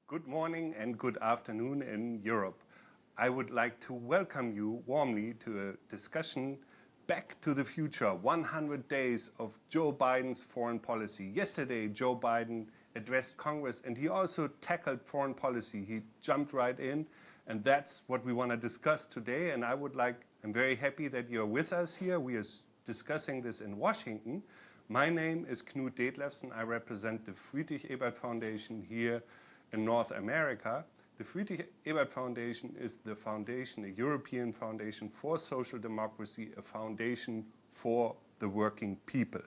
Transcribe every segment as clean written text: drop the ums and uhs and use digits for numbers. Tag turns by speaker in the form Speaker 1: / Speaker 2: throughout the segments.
Speaker 1: Good morning and good afternoon in Europe. I would like to welcome you warmly to a discussion back to the future, 100 days of Joe Biden's foreign policy. Yesterday, Joe Biden addressed Congress and he also tackled foreign policy. He jumped right in, and that's what we want to discuss today. And I'm very happy that you're with us here. We are discussing this in Washington. My name is Knut Detlefsen. I represent the Friedrich Ebert Foundation here in North America. The Friedrich Ebert Foundation is the foundation, a European foundation for social democracy, a foundation for the working people.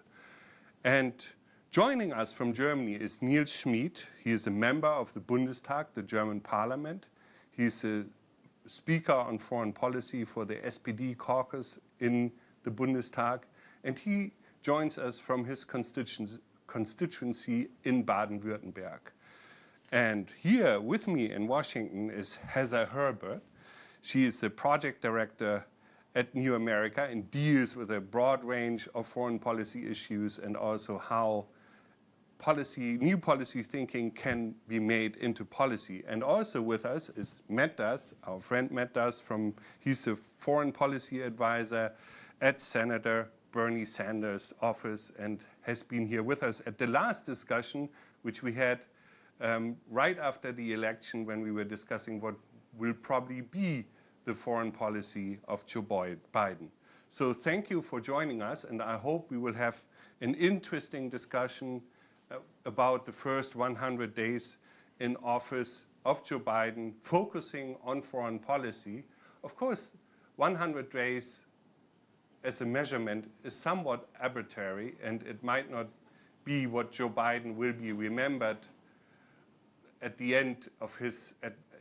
Speaker 1: And joining us from Germany is Niels Schmid. He is a member of the Bundestag, the German parliament. He's a speaker on foreign policy for the SPD caucus in the Bundestag. And he joins us from his constituency in Baden-Württemberg. And here with me in Washington is Herbert. She is the project director at New America and deals with a broad range of foreign policy issues and also how new policy thinking can be made into policy. And also with us is Matt Duss, our friend Matt Duss, he's a foreign policy advisor at Senator Bernie Sanders' office and has been here with us at the last discussion, which we had right after the election when we were discussing what will probably be the foreign policy of Joe Biden. So thank you for joining us, and I hope we will have an interesting discussion about the first 100 days in office of Joe Biden, focusing on foreign policy. Of course, 100 days as a measurement is somewhat arbitrary, and it might not be what Joe Biden will be remembered at the end of his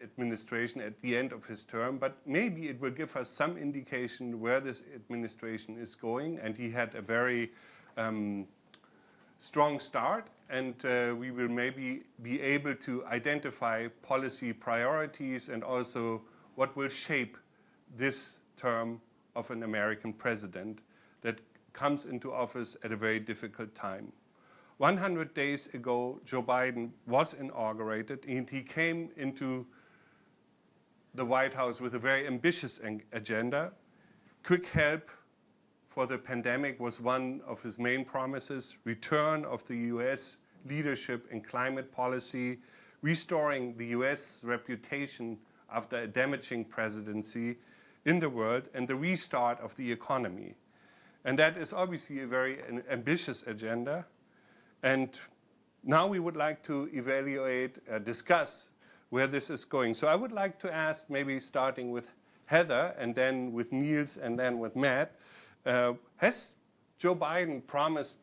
Speaker 1: administration, at the end of his term, but maybe it will give us some indication where this administration is going. And he had a very strong start, and we will maybe be able to identify policy priorities and also what will shape this term of an American president that comes into office at a very difficult time. 100 days ago, Joe Biden was inaugurated, and he came into the White House with a very ambitious agenda. Quick help for the pandemic was one of his main promises, return of the US leadership in climate policy, restoring the US reputation after a damaging presidency in the world, and the restart of the economy. And that is obviously a very ambitious agenda. And now we would like to evaluate, discuss where this is going. So I would like to ask, maybe starting with Heather, and then with Niels, and then with Matt, has Joe Biden promised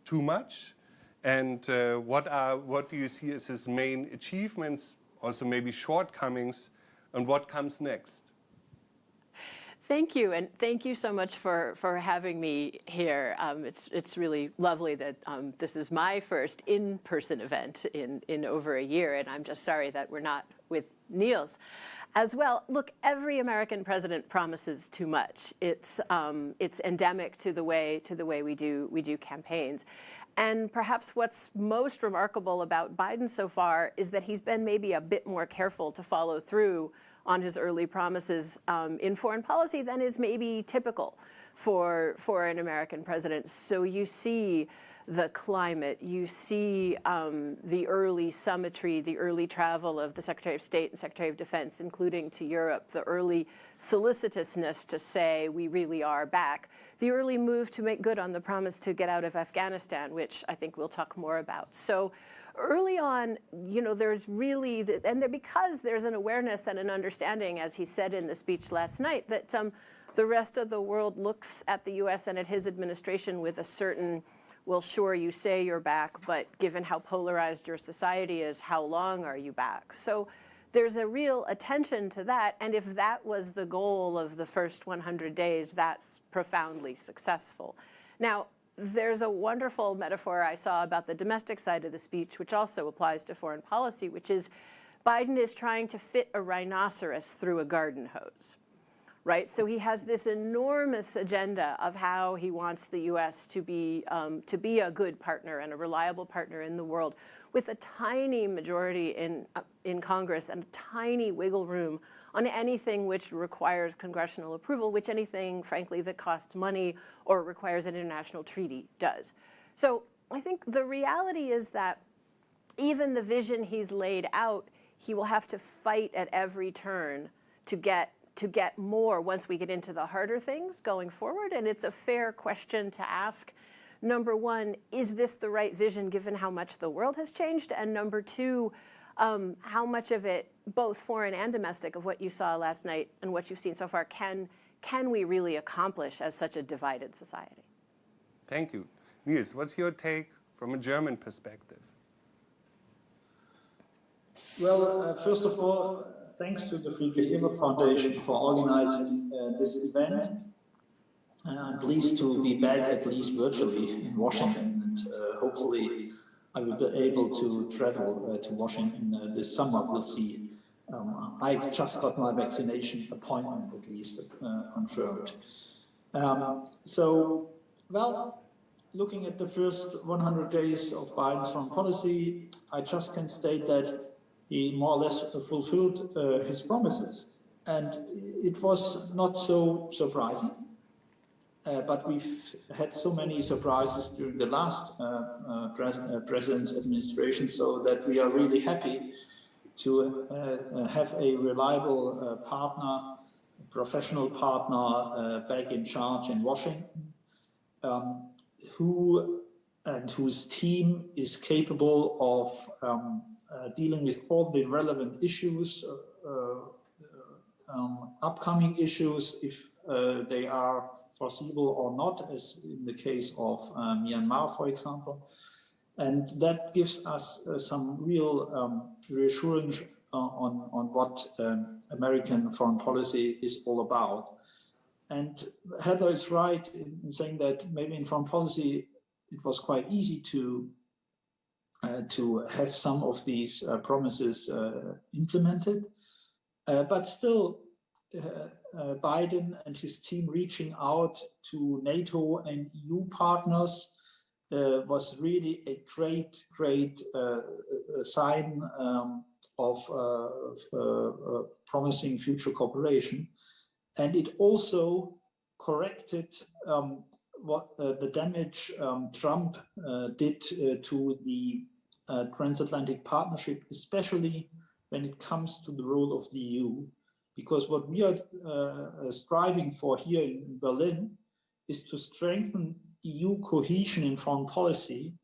Speaker 1: too much? And what do you see as his main achievements, also maybe shortcomings, and what comes next?
Speaker 2: Thank you, and thank you so much for having me here. It's really lovely that this is my first in-person event in over a year, and I'm just sorry that we're not with Niels as well. Look, every American president promises too much. It's endemic to the way we do campaigns. And perhaps what's most remarkable about Biden so far is that he's been maybe a bit more careful to follow through on his early promises in foreign policy than is maybe typical for an American president. So you see the climate, you see the early summitry, the early travel of the Secretary of State and Secretary of Defense, including to Europe, the early solicitousness to say we really are back, the early move to make good on the promise to get out of Afghanistan, which I think we'll talk more about. So early on, there's really, because there's an awareness and an understanding, as he said in the speech last night, that the rest of the world looks at the US and at his administration with a certain, well, sure, you say you're back, but given how polarized your society is, how long are you back? So there's a real attention to that, and if that was the goal of the first 100 days, that's profoundly successful. Now, there's a wonderful metaphor I saw about the domestic side of the speech, which also applies to foreign policy, which is Biden is trying to fit a rhinoceros through a garden hose. right? So he has this enormous agenda of how he wants the U.S. to be a good partner and a reliable partner in the world, with a tiny majority in Congress and a tiny wiggle room on anything which requires congressional approval, which anything, frankly, that costs money or requires an international treaty does. So I think the reality is that even the vision he's laid out, he will have to fight at every turn to get more once we get into the harder things going forward. And it's a fair question to ask. Number one, is this the right vision given how much the world has changed? And number two, how much of it, both foreign and domestic, of what you saw last night and what you've seen so far, can we really accomplish as such a divided society?
Speaker 1: Thank you. Niels, what's your take from a German perspective?
Speaker 3: Well, first of all, thanks to the Friedrich Ebert Foundation for organizing this event. I'm pleased to be back, at least virtually, in Washington, and hopefully I will be able to travel to Washington this summer. We'll see. I just got my vaccination appointment, at least, confirmed. Well, looking at the first 100 days of Biden's foreign policy, I just can state that he more or less fulfilled his promises. And it was not so surprising. But we've had so many surprises during the last president's administration, so that we are really happy to have a reliable partner, professional partner back in charge in Washington, whose team is capable of dealing with all the relevant issues, upcoming issues, if they are foreseeable or not, as in the case of Myanmar, for example. And that gives us some real reassurance on what American foreign policy is all about. And Heather is right in saying that maybe in foreign policy it was quite easy to have some of these promises implemented, but still Biden and his team reaching out to NATO and EU partners was really a great sign of promising future cooperation. And it also corrected what the damage Trump did to the transatlantic partnership, especially when it comes to the role of the EU. Because what we are striving for here in Berlin is to strengthen EU cohesion in foreign policy,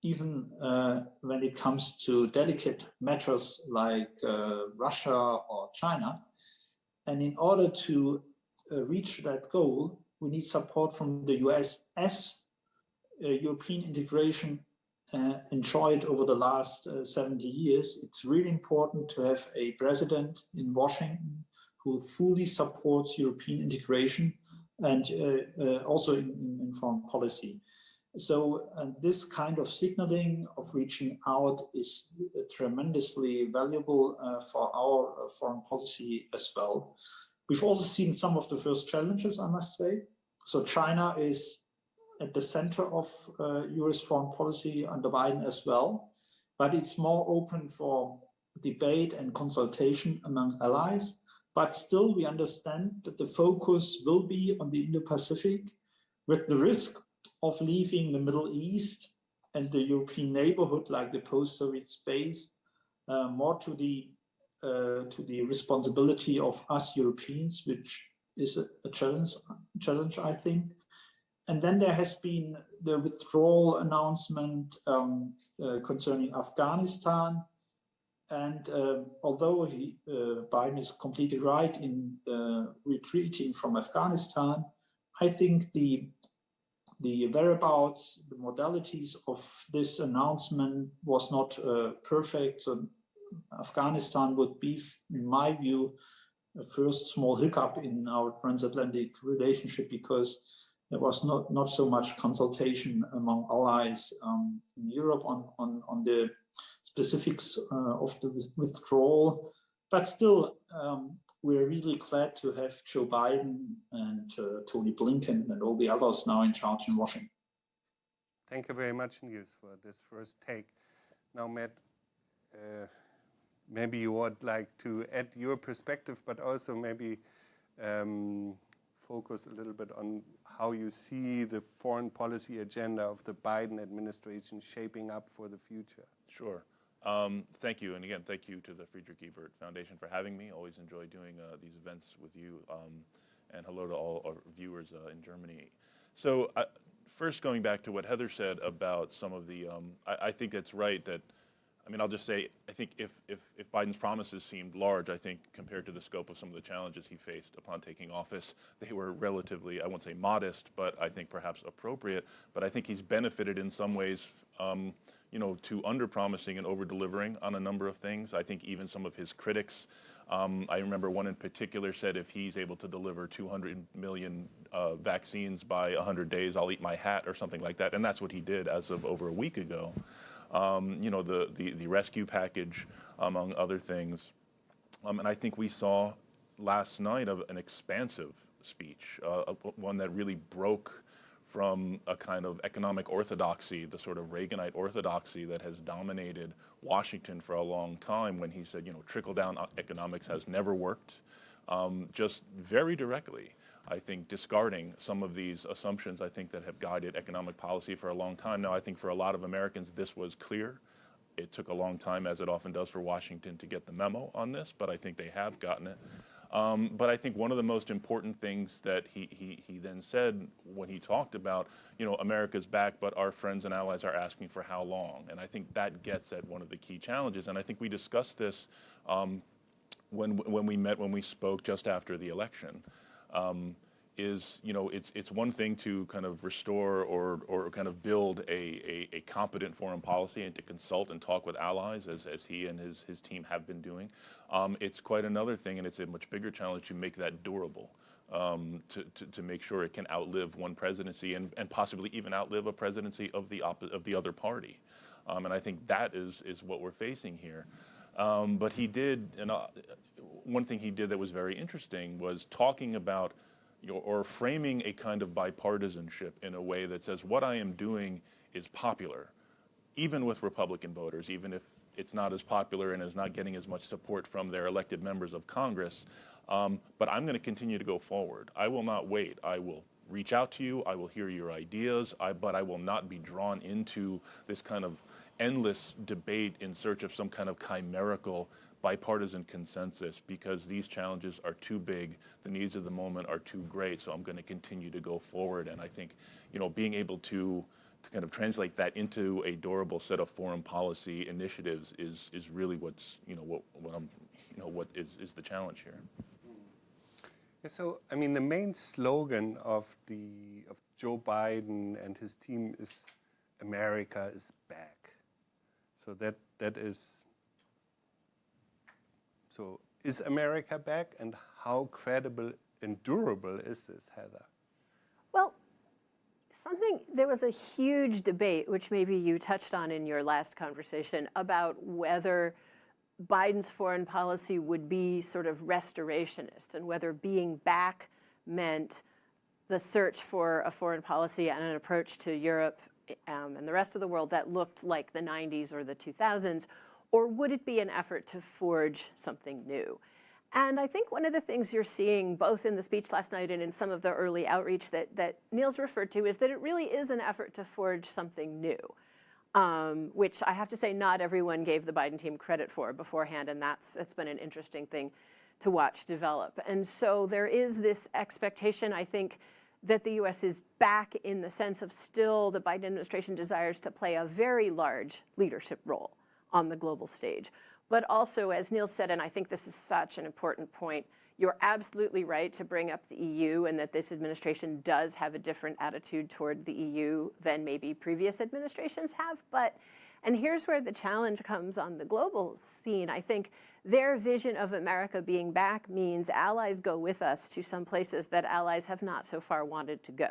Speaker 3: even when it comes to delicate matters like Russia or China. And in order to reach that goal, we need support from the US as European integration enjoyed over the last 70 years. It's really important to have a president in Washington who fully supports European integration and also in foreign policy. So this kind of signaling of reaching out is tremendously valuable for our foreign policy as well. We've also seen some of the first challenges, I must say. So China is at the center of US foreign policy under Biden as well, but it's more open for debate and consultation among allies. But still, we understand that the focus will be on the Indo-Pacific, with the risk of leaving the Middle East and the European neighborhood, like the post-Soviet space, more to the responsibility of us Europeans, which is a challenge, I think. And then there has been the withdrawal announcement concerning Afghanistan. And although Biden is completely right in retreating from Afghanistan, I think the whereabouts, the modalities of this announcement was not perfect. So Afghanistan would be, in my view, a first small hiccup in our transatlantic relationship, because there was not so much consultation among allies in Europe on the specifics of the withdrawal. But still, we're really glad to have Joe Biden and Tony Blinken and all the others now in charge in Washington.
Speaker 1: Thank you very much, Niels, for this first take. Now, Matt, maybe you would like to add your perspective, but also maybe focus a little bit on how you see the foreign policy agenda of the Biden administration shaping up for the future.
Speaker 4: Sure. Thank you. And again, thank you to the Friedrich Ebert Foundation for having me. Always enjoy doing these events with you. And hello to all our viewers in Germany. So first, going back to what Heather said about some of the, I think it's right that, I mean, I'll just say, I think if Biden's promises seemed large, I think compared to the scope of some of the challenges he faced upon taking office, they were relatively, I won't say modest, but I think perhaps appropriate. But I think he's benefited in some ways, you know, to under-promising and over-delivering on a number of things. I think even some of his critics, I remember one in particular said if he's able to deliver 200 million vaccines by 100 days, I'll eat my hat or something like that. And that's what he did as of over a week ago. You know, the rescue package, among other things. And I think we saw last night an expansive speech, one that really broke from a kind of economic orthodoxy, the sort of Reaganite orthodoxy that has dominated Washington for a long time, when he said, you know, trickle-down economics has never worked, just very directly. I think discarding some of these assumptions, I think, that have guided economic policy for a long time. Now, I think for a lot of Americans, this was clear. It took a long time, as it often does for Washington, to get the memo on this, but I think they have gotten it. But I think one of the most important things that he then said when he talked about, you know, America's back, but our friends and allies are asking for how long. And I think that gets at one of the key challenges. And I think we discussed this when we spoke just after the election. Is, you know, it's one thing to kind of restore or kind of build a competent foreign policy and to consult and talk with allies, as he and his team have been doing. It's quite another thing, and it's a much bigger challenge to make that durable, to make sure it can outlive one presidency and possibly even outlive a presidency of the other party. And I think that is what we're facing here. But he did, and one thing he did that was very interesting was talking about, or framing a kind of bipartisanship in a way that says what I am doing is popular, even with Republican voters, even if it's not as popular and is not getting as much support from their elected members of Congress. But I'm going to continue to go forward. I will not wait. I will reach out to you. I will hear your ideas, but I will not be drawn into this kind of endless debate in search of some kind of chimerical bipartisan consensus, because these challenges are too big, the needs of the moment are too great, so I'm going to continue to go forward. And I think, you know, being able to kind of translate that into a durable set of foreign policy initiatives is really what's, you know, what is the challenge here.
Speaker 1: Yeah, so, I mean, the main slogan of Joe Biden and his team is "America is back." So that is. So is America back, and how credible and durable is this, Heather?
Speaker 2: Well, there was a huge debate, which maybe you touched on in your last conversation, about whether Biden's foreign policy would be sort of restorationist, and whether being back meant the search for a foreign policy and an approach to Europe and the rest of the world that looked like the 90s or the 2000s, or would it be an effort to forge something new? And I think one of the things you're seeing both in the speech last night and in some of the early outreach that Niels referred to is that it really is an effort to forge something new, which I have to say not everyone gave the Biden team credit for beforehand, and it's been an interesting thing to watch develop. And so there is this expectation, I think, that the U.S. is back in the sense of still the Biden administration desires to play a very large leadership role on the global stage. But also, as Niels said, and I think this is such an important point, you're absolutely right to bring up the EU, and that this administration does have a different attitude toward the EU than maybe previous administrations have. And here's where the challenge comes on the global scene. I think their vision of America being back means allies go with us to some places that allies have not so far wanted to go.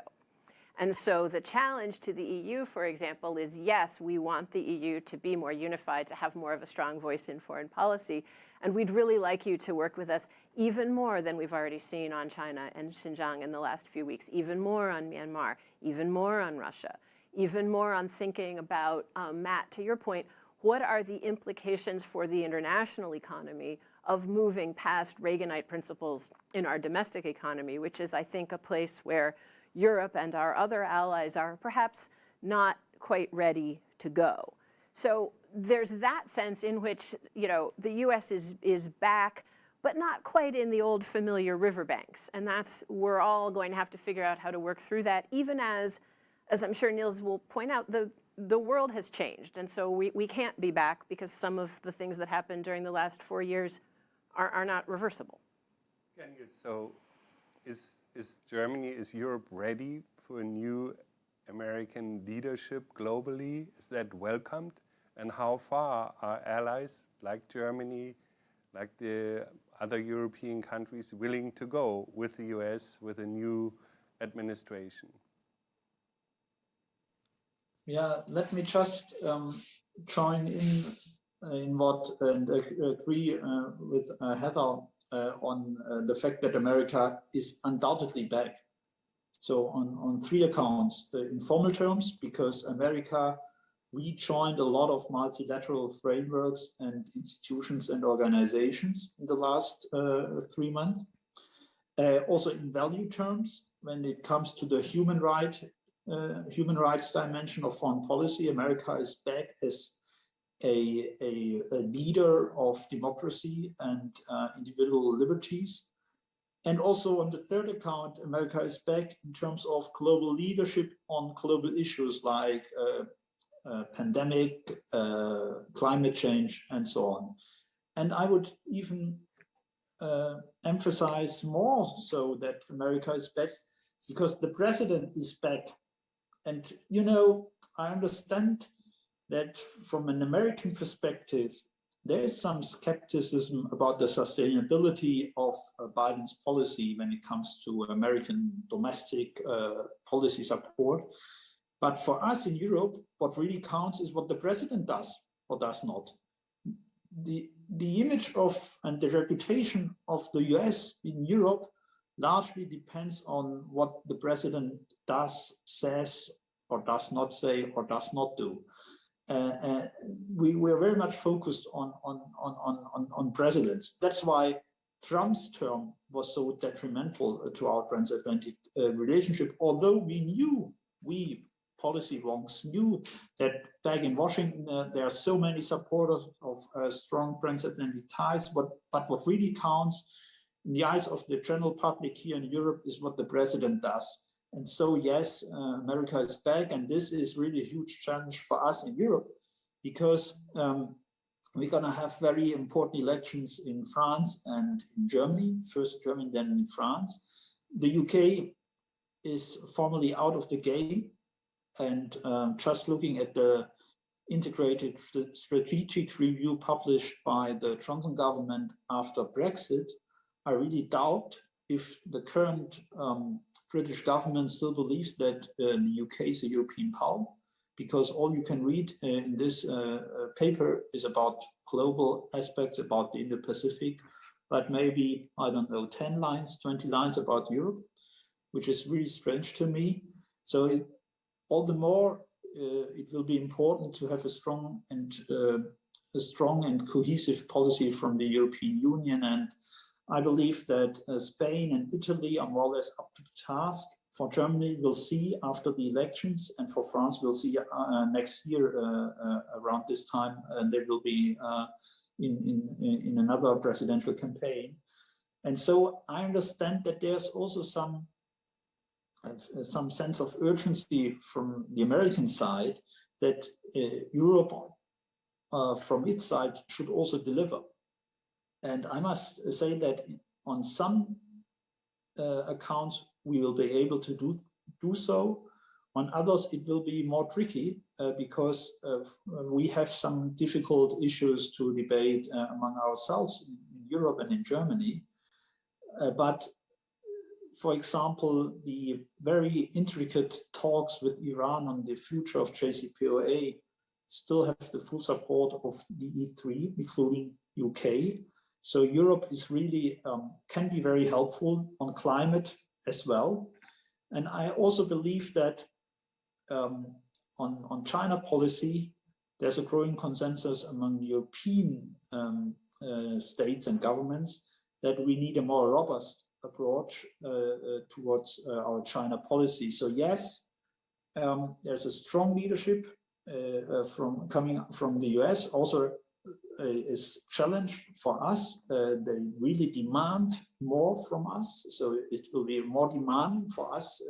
Speaker 2: And so the challenge to the EU, for example, is yes, we want the EU to be more unified, to have more of a strong voice in foreign policy. And we'd really like you to work with us even more than we've already seen on China and Xinjiang in the last few weeks, even more on Myanmar, even more on Russia, even more on thinking about, Matt, to your point, what are the implications for the international economy of moving past Reaganite principles in our domestic economy, which is, I think, a place where Europe and our other allies are perhaps not quite ready to go. So there's that sense in which, you know, the US is back, but not quite in the old familiar riverbanks. And that's, we're all going to have to figure out how to work through that, even as I'm sure Niels will point out, the world has changed. And so we can't be back because some of the things that happened during the last 4 years are not reversible.
Speaker 1: So is Germany, is Europe ready for a new American leadership globally? Is that welcomed? And how far are allies like Germany, like the other European countries, willing to go with the US, with a new administration?
Speaker 3: Yeah, let me just join in what and agree with Heather on the fact that America is undoubtedly back. So on three accounts, in formal terms, because America rejoined a lot of multilateral frameworks and institutions and organizations in the last 3 months. Also in value terms, when it comes to the human rights dimension of foreign policy, America is back as a leader of democracy and individual liberties. And also on the third account, America is back in terms of global leadership on global issues like pandemic, climate change, and so on. And I would even emphasize more so that America is back because the president is back. And, you know, I understand that from an American perspective, there is some skepticism about the sustainability of Biden's policy when it comes to American domestic policy support. But for us in Europe, what really counts is what the president does or does not. The image of and the reputation of the US in Europe largely depends on what the president does, says, or does not say, or does not do. We are very much focused on presidents. That's why Trump's term was so detrimental to our transatlantic relationship, although we policy wonks knew that back in Washington, there are so many supporters of strong transatlantic ties, but what really counts in the eyes of the general public here in Europe is what the president does. And so, yes, America is back, and this is really a huge challenge for us in Europe, because we're going to have very important elections in France and in Germany, first Germany, then in France. The UK is formally out of the game, and just looking at the integrated strategic review published by the Johnson government after Brexit, I really doubt if the current British government still believes that the UK is a European power, because all you can read in this paper is about global aspects, about the Indo-Pacific, but maybe, I don't know, 10 lines, 20 lines about Europe, which is really strange to me. So all the more it will be important to have a strong and cohesive policy from the European Union. And I believe that Spain and Italy are more or less up to the task. For Germany, we'll see after the elections, and for France, we'll see next year around this time, and they will be in another presidential campaign. And so I understand that there's also some sense of urgency from the American side that Europe, from its side, should also deliver. And I must say that on some accounts, we will be able to do so. On others, it will be more tricky because we have some difficult issues to debate among ourselves in Europe and in Germany. But for example, the very intricate talks with Iran on the future of JCPOA still have the full support of the E3, including UK. So Europe is really, can be very helpful on climate as well. And I also believe that on China policy, there's a growing consensus among European states and governments that we need a more robust approach towards our China policy. So yes, there's a strong leadership coming from the US. Also is challenge for us. They really demand more from us. So it will be more demanding for us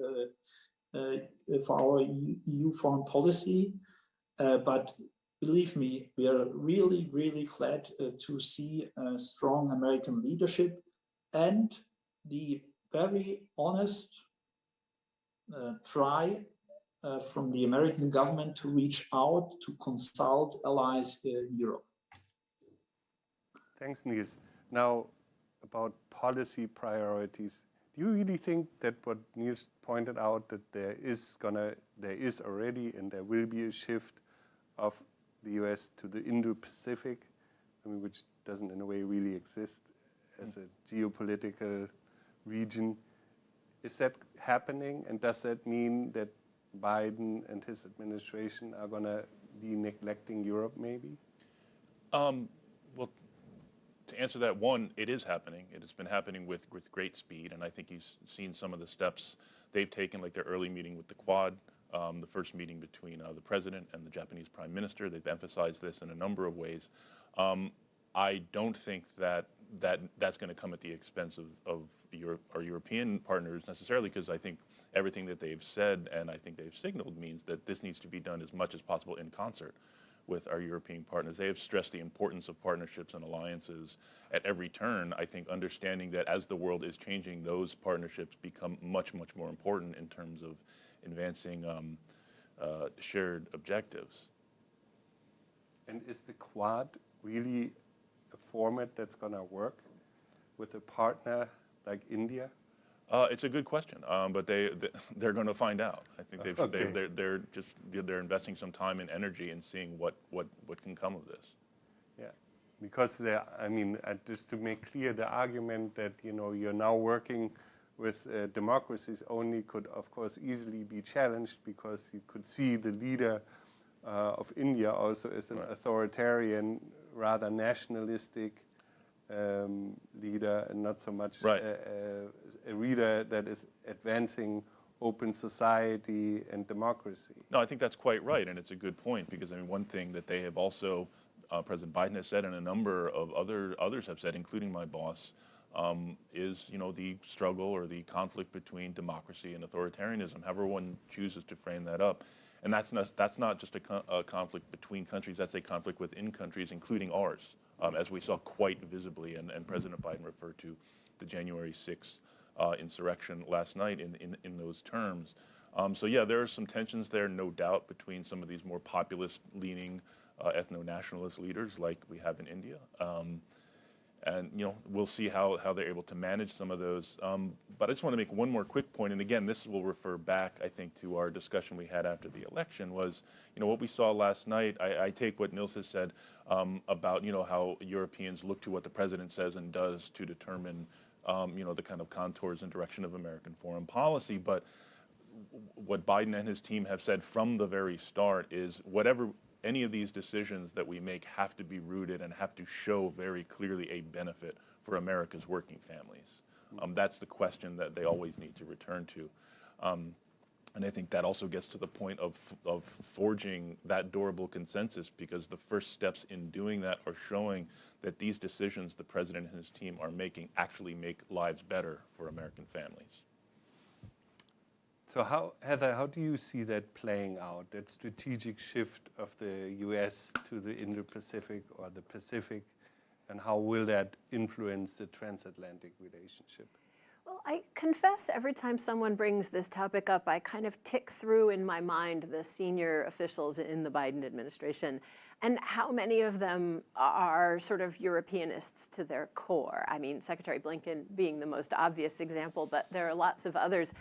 Speaker 3: for our EU foreign policy. But believe me, we are really, really glad to see strong American leadership and the very honest try from the American government to reach out to consult allies in Europe.
Speaker 1: Thanks, Niels. Now, about policy priorities, do you really think that what Niels pointed out, that there is already and there will be a shift of the US to the Indo-Pacific, I mean, which doesn't in a way really exist as a geopolitical region? Is that happening, and does that mean that Biden and his administration are going to be neglecting Europe maybe?
Speaker 4: Well, to answer that, one, it is happening. It has been happening with great speed, and I think you've seen some of the steps they've taken, like their early meeting with the Quad, the first meeting between the president and the Japanese prime minister. They've emphasized this in a number of ways. I don't think that's going to come at the expense of our European partners necessarily, because I think everything that they've said and I think they've signaled means that this needs to be done as much as possible in concert with our European partners. They have stressed the importance of partnerships and alliances at every turn. I think understanding that as the world is changing, those partnerships become much, much more important in terms of advancing shared objectives.
Speaker 1: And is the Quad really a format that's going to work with a partner like India?
Speaker 4: It's a good question, but they're going to find out. I think they're investing some time and energy in seeing what can come of this.
Speaker 1: Yeah, because I mean, just to make clear, the argument that you're now working with democracies only could, of course, easily be challenged, because you could see the leader of India also as an authoritarian, rather nationalistic leader, and not so much a leader that is advancing open society and democracy.
Speaker 4: No, I think that's quite right, and it's a good point, because I mean, one thing that they have also, President Biden has said, and a number of others have said, including my boss, is the struggle or the conflict between democracy and authoritarianism, however one chooses to frame that up. And that's not just a conflict between countries, that's a conflict within countries, including ours, as we saw quite visibly, and President Biden referred to the January 6th insurrection last night in those terms. So yeah, there are some tensions there, no doubt, between some of these more populist-leaning ethno-nationalist leaders like we have in India. And we'll see how they're able to manage some of those. But I just want to make one more quick point, and again, this will refer back, I think, to our discussion we had after the election. Was what we saw last night. I take what Niels has said about how Europeans look to what the president says and does to determine the kind of contours and direction of American foreign policy. But what Biden and his team have said from the very start is whatever any of these decisions that we make have to be rooted and have to show very clearly a benefit for America's working families. That's the question that they always need to return to. And I think that also gets to the point of forging that durable consensus, because the first steps in doing that are showing that these decisions the president and his team are making actually make lives better for American families.
Speaker 1: So Heather, how do you see that playing out, that strategic shift of the US to the Indo-Pacific or the Pacific, and how will that influence the transatlantic relationship?
Speaker 2: Well, I confess every time someone brings this topic up, I kind of tick through in my mind the senior officials in the Biden administration and how many of them are sort of Europeanists to their core. I mean, Secretary Blinken being the most obvious example, but there are lots of others.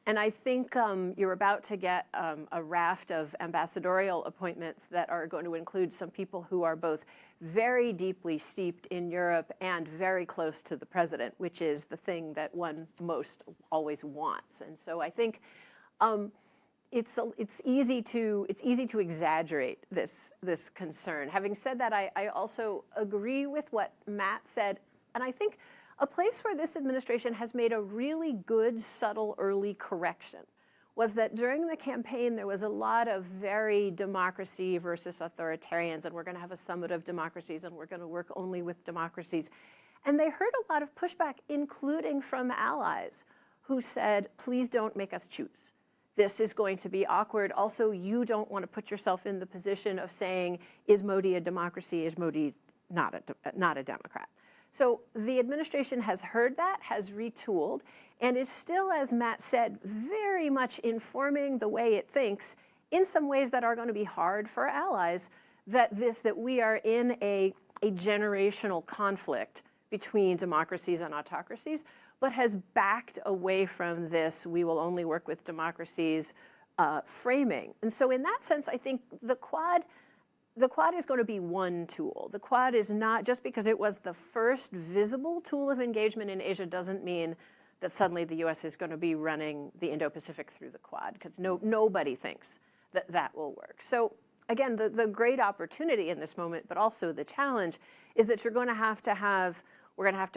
Speaker 2: And I think you're about to get a raft of ambassadorial appointments that are going to include some people who are both very deeply steeped in Europe and very close to the president, which is the thing that one most always wants. And so I think it's easy to exaggerate this concern. Having said that, I also agree with what Matt said, and I think a place where this administration has made a really good, subtle, early correction was that during the campaign, there was a lot of very democracy versus authoritarians, and we're going to have a summit of democracies, and we're going to work only with democracies. And they heard a lot of pushback, including from allies, who said, please don't make us choose. This is going to be awkward. Also, you don't want to put yourself in the position of saying, is Modi a democracy? Is Modi not a Democrat? So the administration has heard that, has retooled, and is still, as Matt said, very much informing the way it thinks in some ways that are going to be hard for allies, that we are in a generational conflict between democracies and autocracies, but has backed away from this, we will only work with democracies, framing. And so in that sense, I think the Quad is going to be one tool. The Quad is not, just because it was the first visible tool of engagement in Asia doesn't mean that suddenly the US is going to be running the Indo-Pacific through the Quad, because nobody thinks that will work. So again, the great opportunity in this moment, but also the challenge, is that we're going to have to have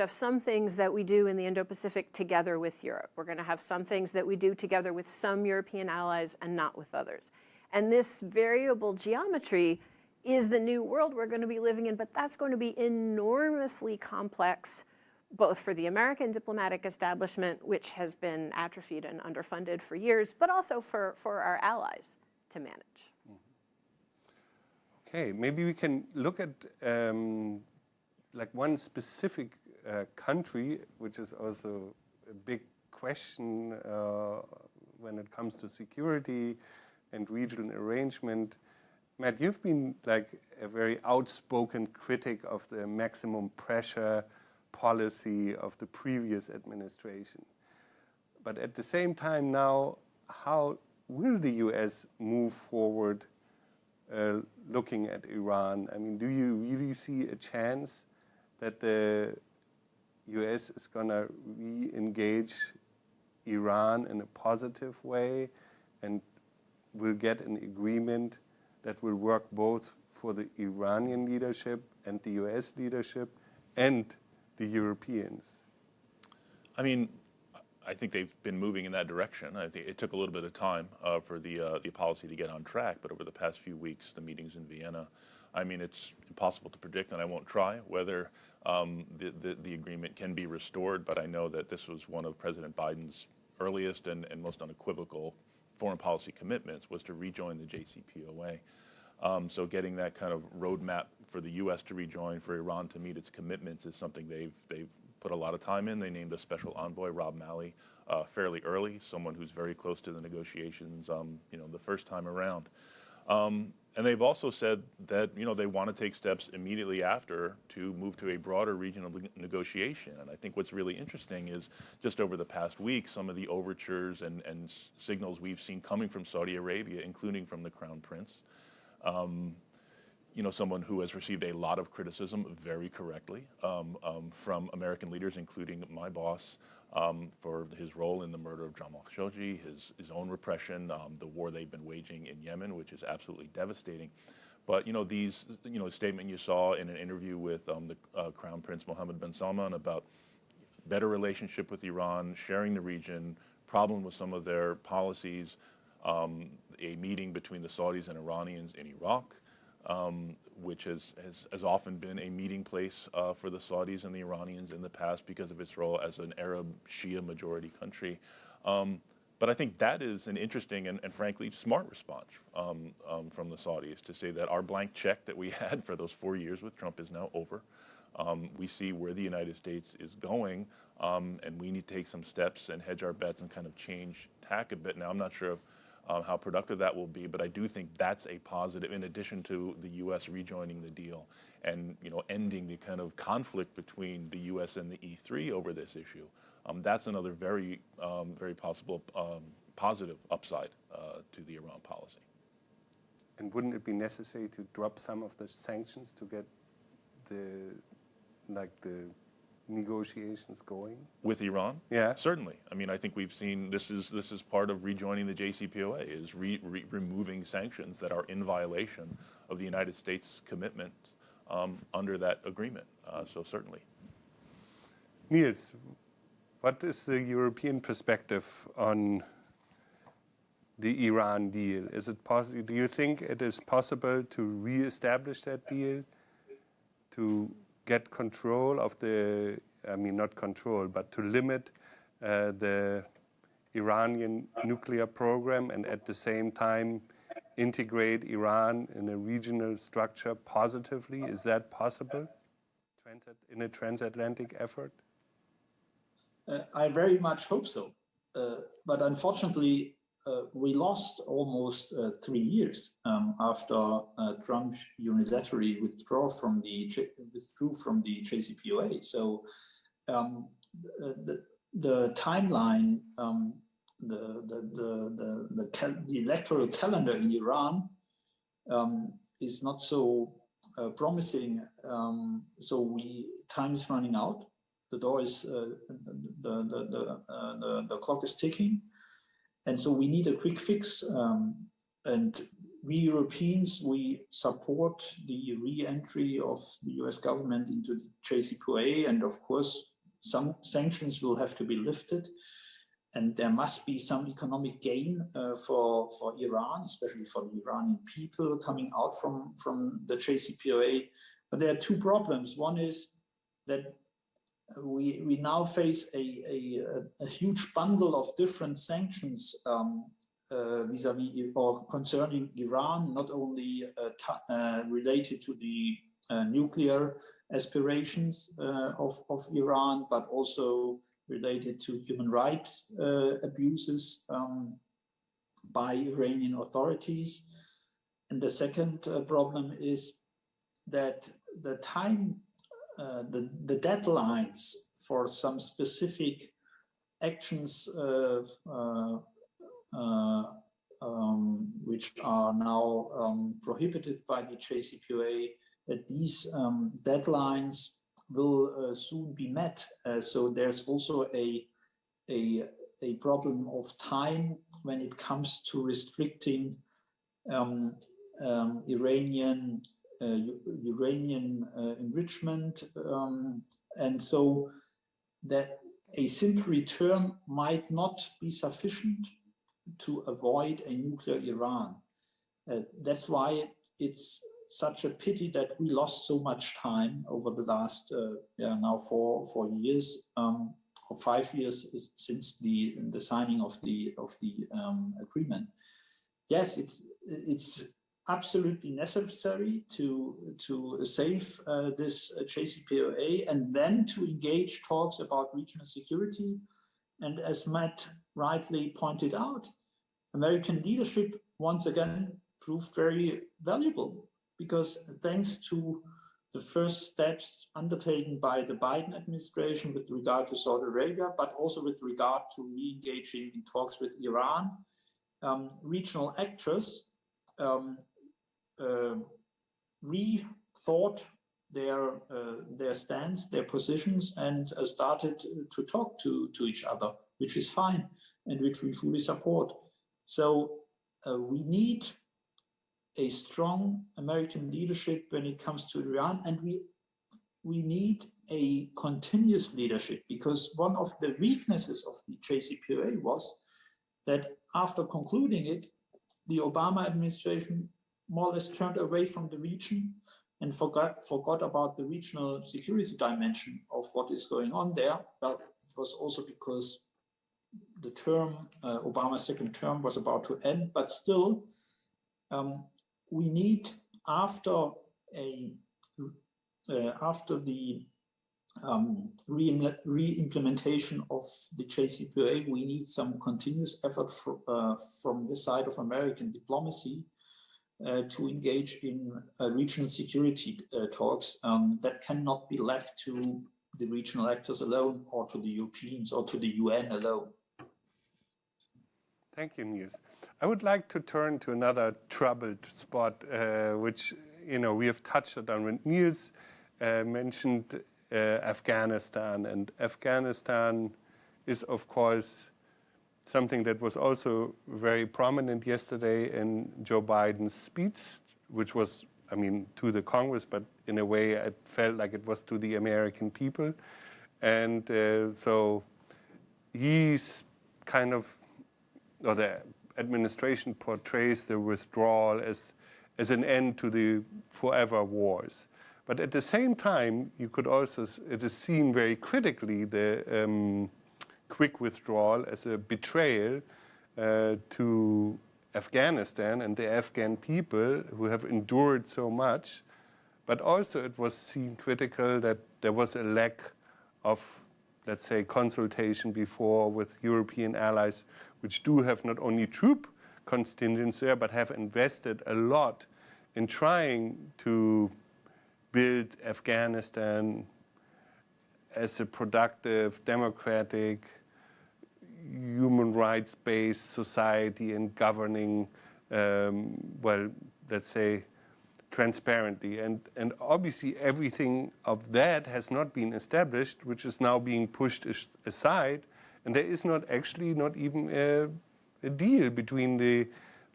Speaker 2: some things that we do in the Indo-Pacific together with Europe. We're going to have some things that we do together with some European allies and not with others. And this variable geometry is the new world we're going to be living in, but that's going to be enormously complex, both for the American diplomatic establishment, which has been atrophied and underfunded for years, but also for our allies to manage.
Speaker 1: Okay, maybe we can look at like one specific country, which is also a big question when it comes to security and regional arrangement. Matt, you've been like a very outspoken critic of the maximum pressure policy of the previous administration. But at the same time now, how will the US move forward looking at Iran? I mean, do you really see a chance that the US is going to re-engage Iran in a positive way and will get an agreement that will work both for the Iranian leadership and the US leadership and the Europeans?
Speaker 4: I mean, I think they've been moving in that direction. I think it took a little bit of time for the policy to get on track, but over the past few weeks, the meetings in Vienna, I mean, it's impossible to predict, and I won't try, whether the agreement can be restored, but I know that this was one of President Biden's earliest and most unequivocal foreign policy commitments, was to rejoin the JCPOA. So getting that kind of roadmap for the U.S. to rejoin, for Iran to meet its commitments, is something they've put a lot of time in. They named a special envoy, Rob Malley, fairly early, someone who's very close to the negotiations, the first time around. And they've also said that, they want to take steps immediately after to move to a broader regional negotiation. And I think what's really interesting is just over the past week, some of the overtures and signals we've seen coming from Saudi Arabia, including from the Crown Prince, someone who has received a lot of criticism, very correctly, from American leaders, including my boss, for his role in the murder of Jamal Khashoggi, his own repression, the war they've been waging in Yemen, which is absolutely devastating. But these, statement you saw in an interview with the Crown Prince Mohammed bin Salman about better relationship with Iran, sharing the region, problem with some of their policies, a meeting between the Saudis and Iranians in Iraq, which has often been a meeting place for the Saudis and the Iranians in the past because of its role as an Arab Shia majority country. But I think that is an interesting and frankly smart response from the Saudis, to say that our blank check that we had for those 4 years with Trump is now over. We see where the United States is going, and we need to take some steps and hedge our bets and kind of change tack a bit. Now, I'm not sure how productive that will be, but I do think that's a positive, in addition to the U.S. rejoining the deal and ending the kind of conflict between the U.S. and the E3 over this issue. That's another very, very possible positive upside to the Iran policy.
Speaker 1: And wouldn't it be necessary to drop some of the sanctions to get the negotiations going
Speaker 4: with Iran?
Speaker 1: Yeah,
Speaker 4: certainly. I mean, I think we've seen this is part of rejoining the JCPOA, is removing sanctions that are in violation of the United States commitment under that agreement. So certainly.
Speaker 1: Niels, what is the European perspective on the Iran deal? Is it possible? Do you think it is possible to re-establish that deal, to get control of the, I mean, not control, but to limit the Iranian nuclear program and at the same time integrate Iran in a regional structure positively? Is that possible in a transatlantic effort?
Speaker 3: I very much hope so. But unfortunately, we lost almost 3 years after Trump unilaterally withdrew from the JCPOA. So the timeline, the electoral calendar in Iran is not so promising. So time is running out. The door is the clock is ticking. And so we need a quick fix, and we Europeans, we support the re-entry of the US government into the JCPOA, and of course, some sanctions will have to be lifted, and there must be some economic gain for Iran, especially for the Iranian people coming out from the JCPOA. But there are two problems. One is that we now face a huge bundle of different sanctions vis-a-vis or concerning Iran, not only related to the nuclear aspirations of Iran, but also related to human rights abuses by Iranian authorities. And the second problem is that the deadlines for some specific actions which are now prohibited by the JCPOA, that these deadlines will soon be met. So there's also a problem of time when it comes to restricting Iranian enrichment, and so that a simple return might not be sufficient to avoid a nuclear Iran. That's why it's such a pity that we lost so much time over the last now 4 years or 5 years since the signing of the agreement. Yes, it's absolutely necessary to save this JCPOA and then to engage talks about regional security. And as Matt rightly pointed out, American leadership once again proved very valuable, because thanks to the first steps undertaken by the Biden administration with regard to Saudi Arabia, but also with regard to re-engaging in talks with Iran, regional actors rethought their stance, their positions, and started to talk to each other, which is fine and which we fully support. So we need a strong American leadership when it comes to Iran, and we need a continuous leadership, because one of the weaknesses of the JCPOA was that after concluding it, the Obama administration more or less turned away from the region and forgot about the regional security dimension of what is going on there. But it was also because the term, Obama's second term, was about to end. But still, we need, after a after the re-implementation of the JCPOA, we need some continuous effort from the side of American diplomacy to engage in regional security talks that cannot be left to the regional actors alone, or to the Europeans, or to the UN alone.
Speaker 1: Thank you, Niels. I would like to turn to another troubled spot, which we have touched on when Niels mentioned Afghanistan. And Afghanistan is, of course, something that was also very prominent yesterday in Joe Biden's speech, which was, to the Congress, but in a way it felt like it was to the American people. And so he's kind of, or the administration portrays the withdrawal as an end to the forever wars. But at the same time, you could also, it is seen very critically, the quick withdrawal as a betrayal to Afghanistan and the Afghan people who have endured so much. But also it was seen critical that there was a lack of, let's say, consultation before with European allies, which do have not only troop contingents there, but have invested a lot in trying to build Afghanistan as a productive, democratic, human rights-based society and governing, well, let's say, transparently. And obviously everything of that has not been established, which is now being pushed aside. And there is not even a deal between the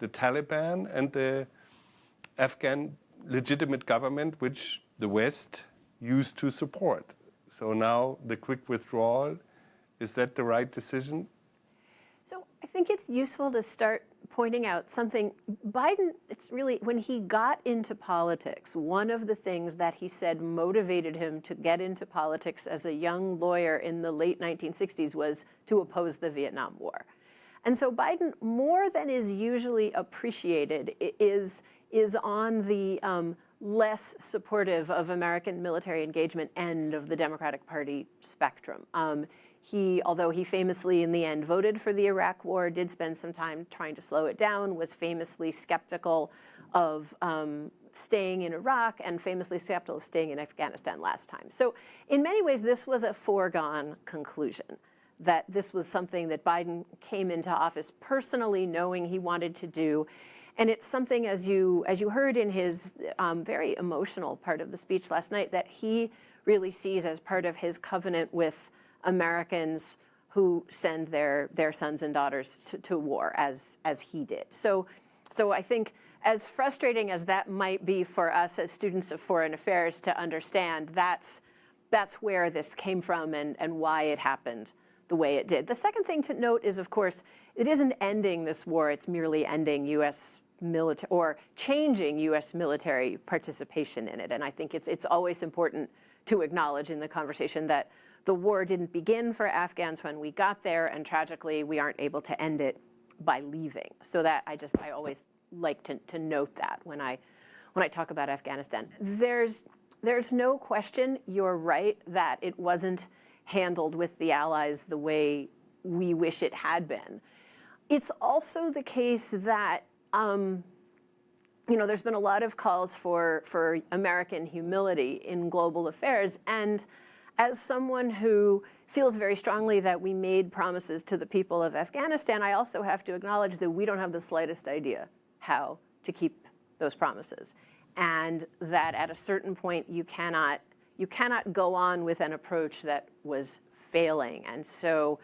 Speaker 1: Taliban and the Afghan legitimate government, which the West used to support. So now the quick withdrawal, is that the right decision?
Speaker 2: So I think it's useful to start pointing out something. Biden, it's really, when he got into politics, one of the things that he said motivated him to get into politics as a young lawyer in the late 1960s was to oppose the Vietnam War. And so Biden, more than is usually appreciated, is on the less supportive of American military engagement end of the Democratic Party spectrum. Although he famously, in the end, voted for the Iraq War, did spend some time trying to slow it down, was famously skeptical of staying in Iraq, and famously skeptical of staying in Afghanistan last time. So in many ways, this was a foregone conclusion, that this was something that Biden came into office personally knowing he wanted to do. And it's something, as you heard in his very emotional part of the speech last night, that he really sees as part of his covenant with Americans who send their sons and daughters to war, as he did. So I think, as frustrating as that might be for us as students of foreign affairs to understand, that's where this came from and why it happened the way it did. The second thing to note is, of course, it isn't ending this war, it's merely ending U.S. military, or changing U.S. military participation in it. And I think it's always important to acknowledge in the conversation that the war didn't begin for Afghans when we got there, and tragically we aren't able to end it by leaving. So that I always like to note that when I talk about Afghanistan. There's no question, you're right, that it wasn't handled with the allies the way we wish it had been. It's also the case that there's been a lot of calls for American humility in global affairs, and as someone who feels very strongly that we made promises to the people of Afghanistan, I also have to acknowledge that we don't have the slightest idea how to keep those promises, and that at a certain point you cannot go on with an approach that was failing. And so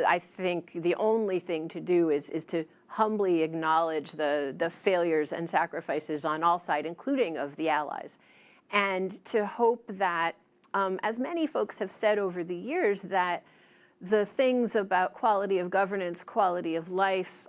Speaker 2: I think the only thing to do is to humbly acknowledge the failures and sacrifices on all sides, including of the allies, and to hope that, as many folks have said over the years, that the things about quality of governance, quality of life,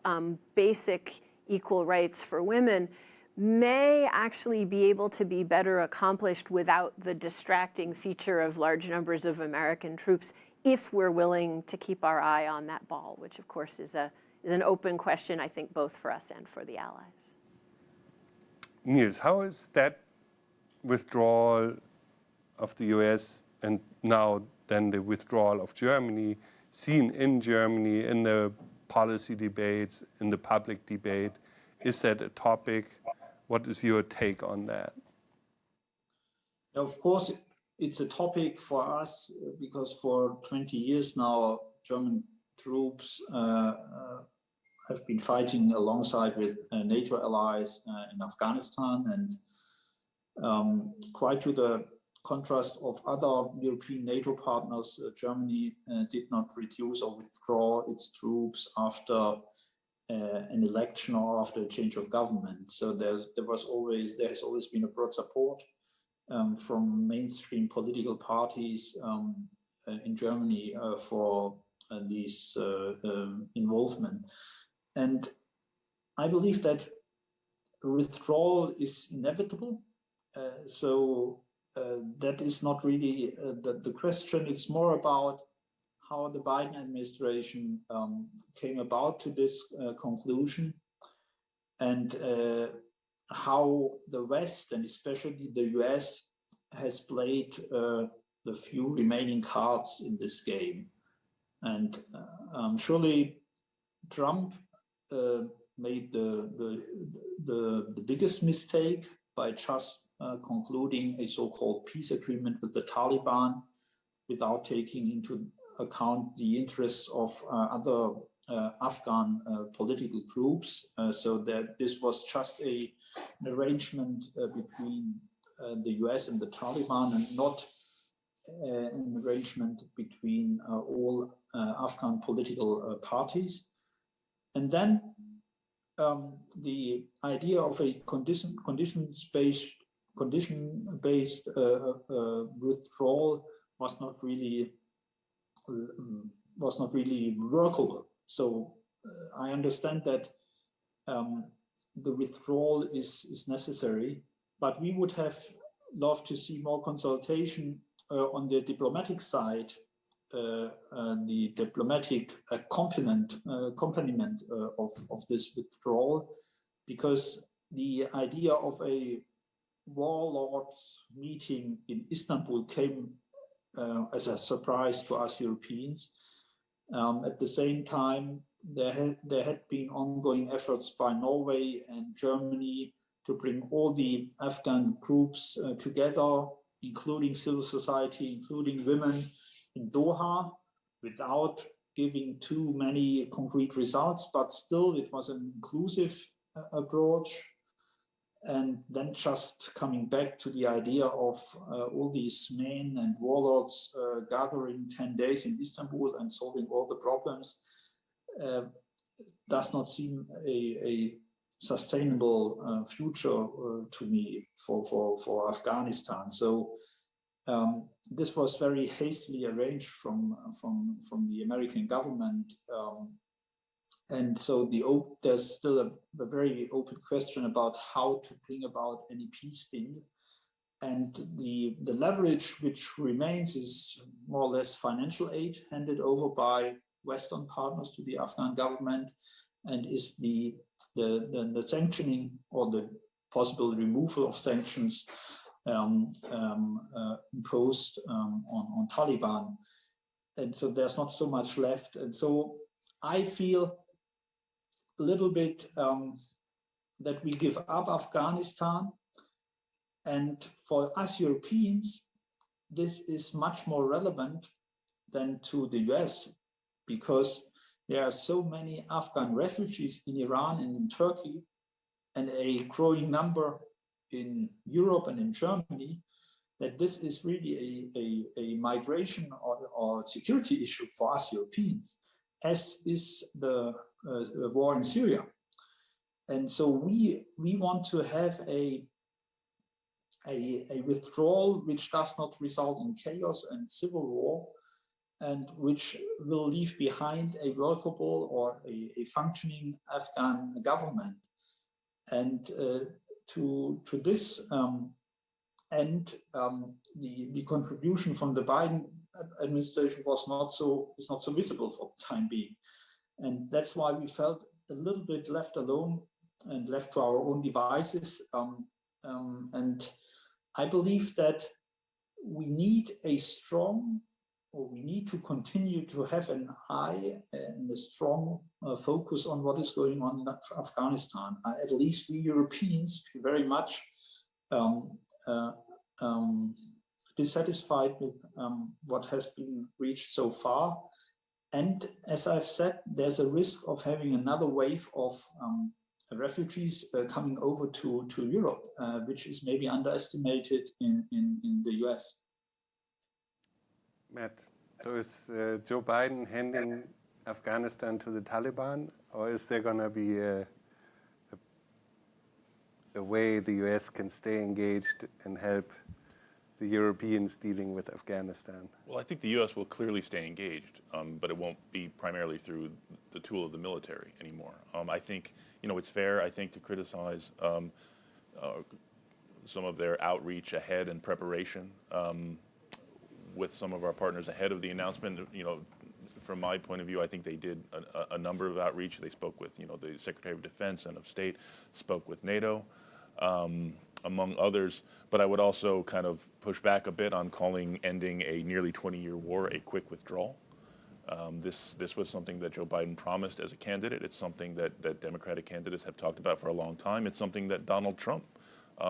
Speaker 2: basic equal rights for women may actually be able to be better accomplished without the distracting feature of large numbers of American troops, if we're willing to keep our eye on that ball, which of course is an open question, I think, both for us and for the allies.
Speaker 1: Niels, how is that withdrawal of the US and now then the withdrawal of Germany, seen in Germany in the policy debates, in the public debate? Is that a topic? What is your take on that?
Speaker 3: Of course, it's a topic for us because for 20 years now, German troops have been fighting alongside with NATO allies in Afghanistan, and quite to the contrast of other European NATO partners, Germany did not reduce or withdraw its troops after an election or after a change of government. So there has always been a broad support from mainstream political parties in Germany for this involvement. And I believe that withdrawal is inevitable. So that is not really the question. It's more about how the Biden administration came about to this conclusion, and how the West, and especially the US, has played the few remaining cards in this game. And surely Trump made the biggest mistake by just concluding a so-called peace agreement with the Taliban without taking into account the interests of other Afghan political groups. So that this was just an arrangement between the US and the Taliban, and not an arrangement between all Afghan political parties. And then the idea of a condition-based withdrawal was not really workable. So I understand that the withdrawal is necessary, but we would have loved to see more consultation on the diplomatic side, the diplomatic accompaniment of this withdrawal, because the idea of a warlords meeting in Istanbul came as a surprise to us Europeans. At the same time, there had been ongoing efforts by Norway and Germany to bring all the Afghan groups together, including civil society, including women, in Doha, without giving too many concrete results, but still it was an inclusive approach. And then just coming back to the idea of all these men and warlords gathering 10 days in Istanbul and solving all the problems does not seem a sustainable future to me for Afghanistan. So this was very hastily arranged from the American government. And so there's still a very open question about how to bring about any peace deal. And the leverage which remains is more or less financial aid handed over by Western partners to the Afghan government, and is the sanctioning or the possible removal of sanctions imposed on Taliban. And so there's not so much left. And so I feel a little bit that we give up Afghanistan. And for us Europeans, this is much more relevant than to the US, because there are so many Afghan refugees in Iran and in Turkey, and a growing number in Europe and in Germany, that this is really a migration or security issue for us Europeans, as is the war in Syria. And so we want to have a withdrawal which does not result in chaos and civil war, and which will leave behind a workable or a functioning Afghan government. And to this end, the contribution from the Biden administration is not so visible for the time being. And that's why we felt a little bit left alone and left to our own devices. And I believe that we need a strong, or we need to continue to have an eye and a strong focus on what is going on in Afghanistan. At least we Europeans feel very much dissatisfied with what has been reached so far. And as I've said, there's a risk of having another wave of refugees coming over to Europe, which is maybe underestimated in the US.
Speaker 1: Matt, so is Joe Biden handing Afghanistan to the Taliban, or is there going to be a way the US can stay engaged and help the Europeans dealing with Afghanistan?
Speaker 4: Well, I think the U.S. will clearly stay engaged, but it won't be primarily through the tool of the military anymore. I think, it's fair, I think, to criticize some of their outreach ahead and preparation with some of our partners ahead of the announcement. From my point of view, I think they did a number of outreach. They spoke with, the Secretary of Defense and of State, spoke with NATO, among others. But I would also kind of push back a bit on calling ending a nearly 20-year war a quick withdrawal. This was something that Joe Biden promised as a candidate. It's something that Democratic candidates have talked about for a long time. It's something that Donald Trump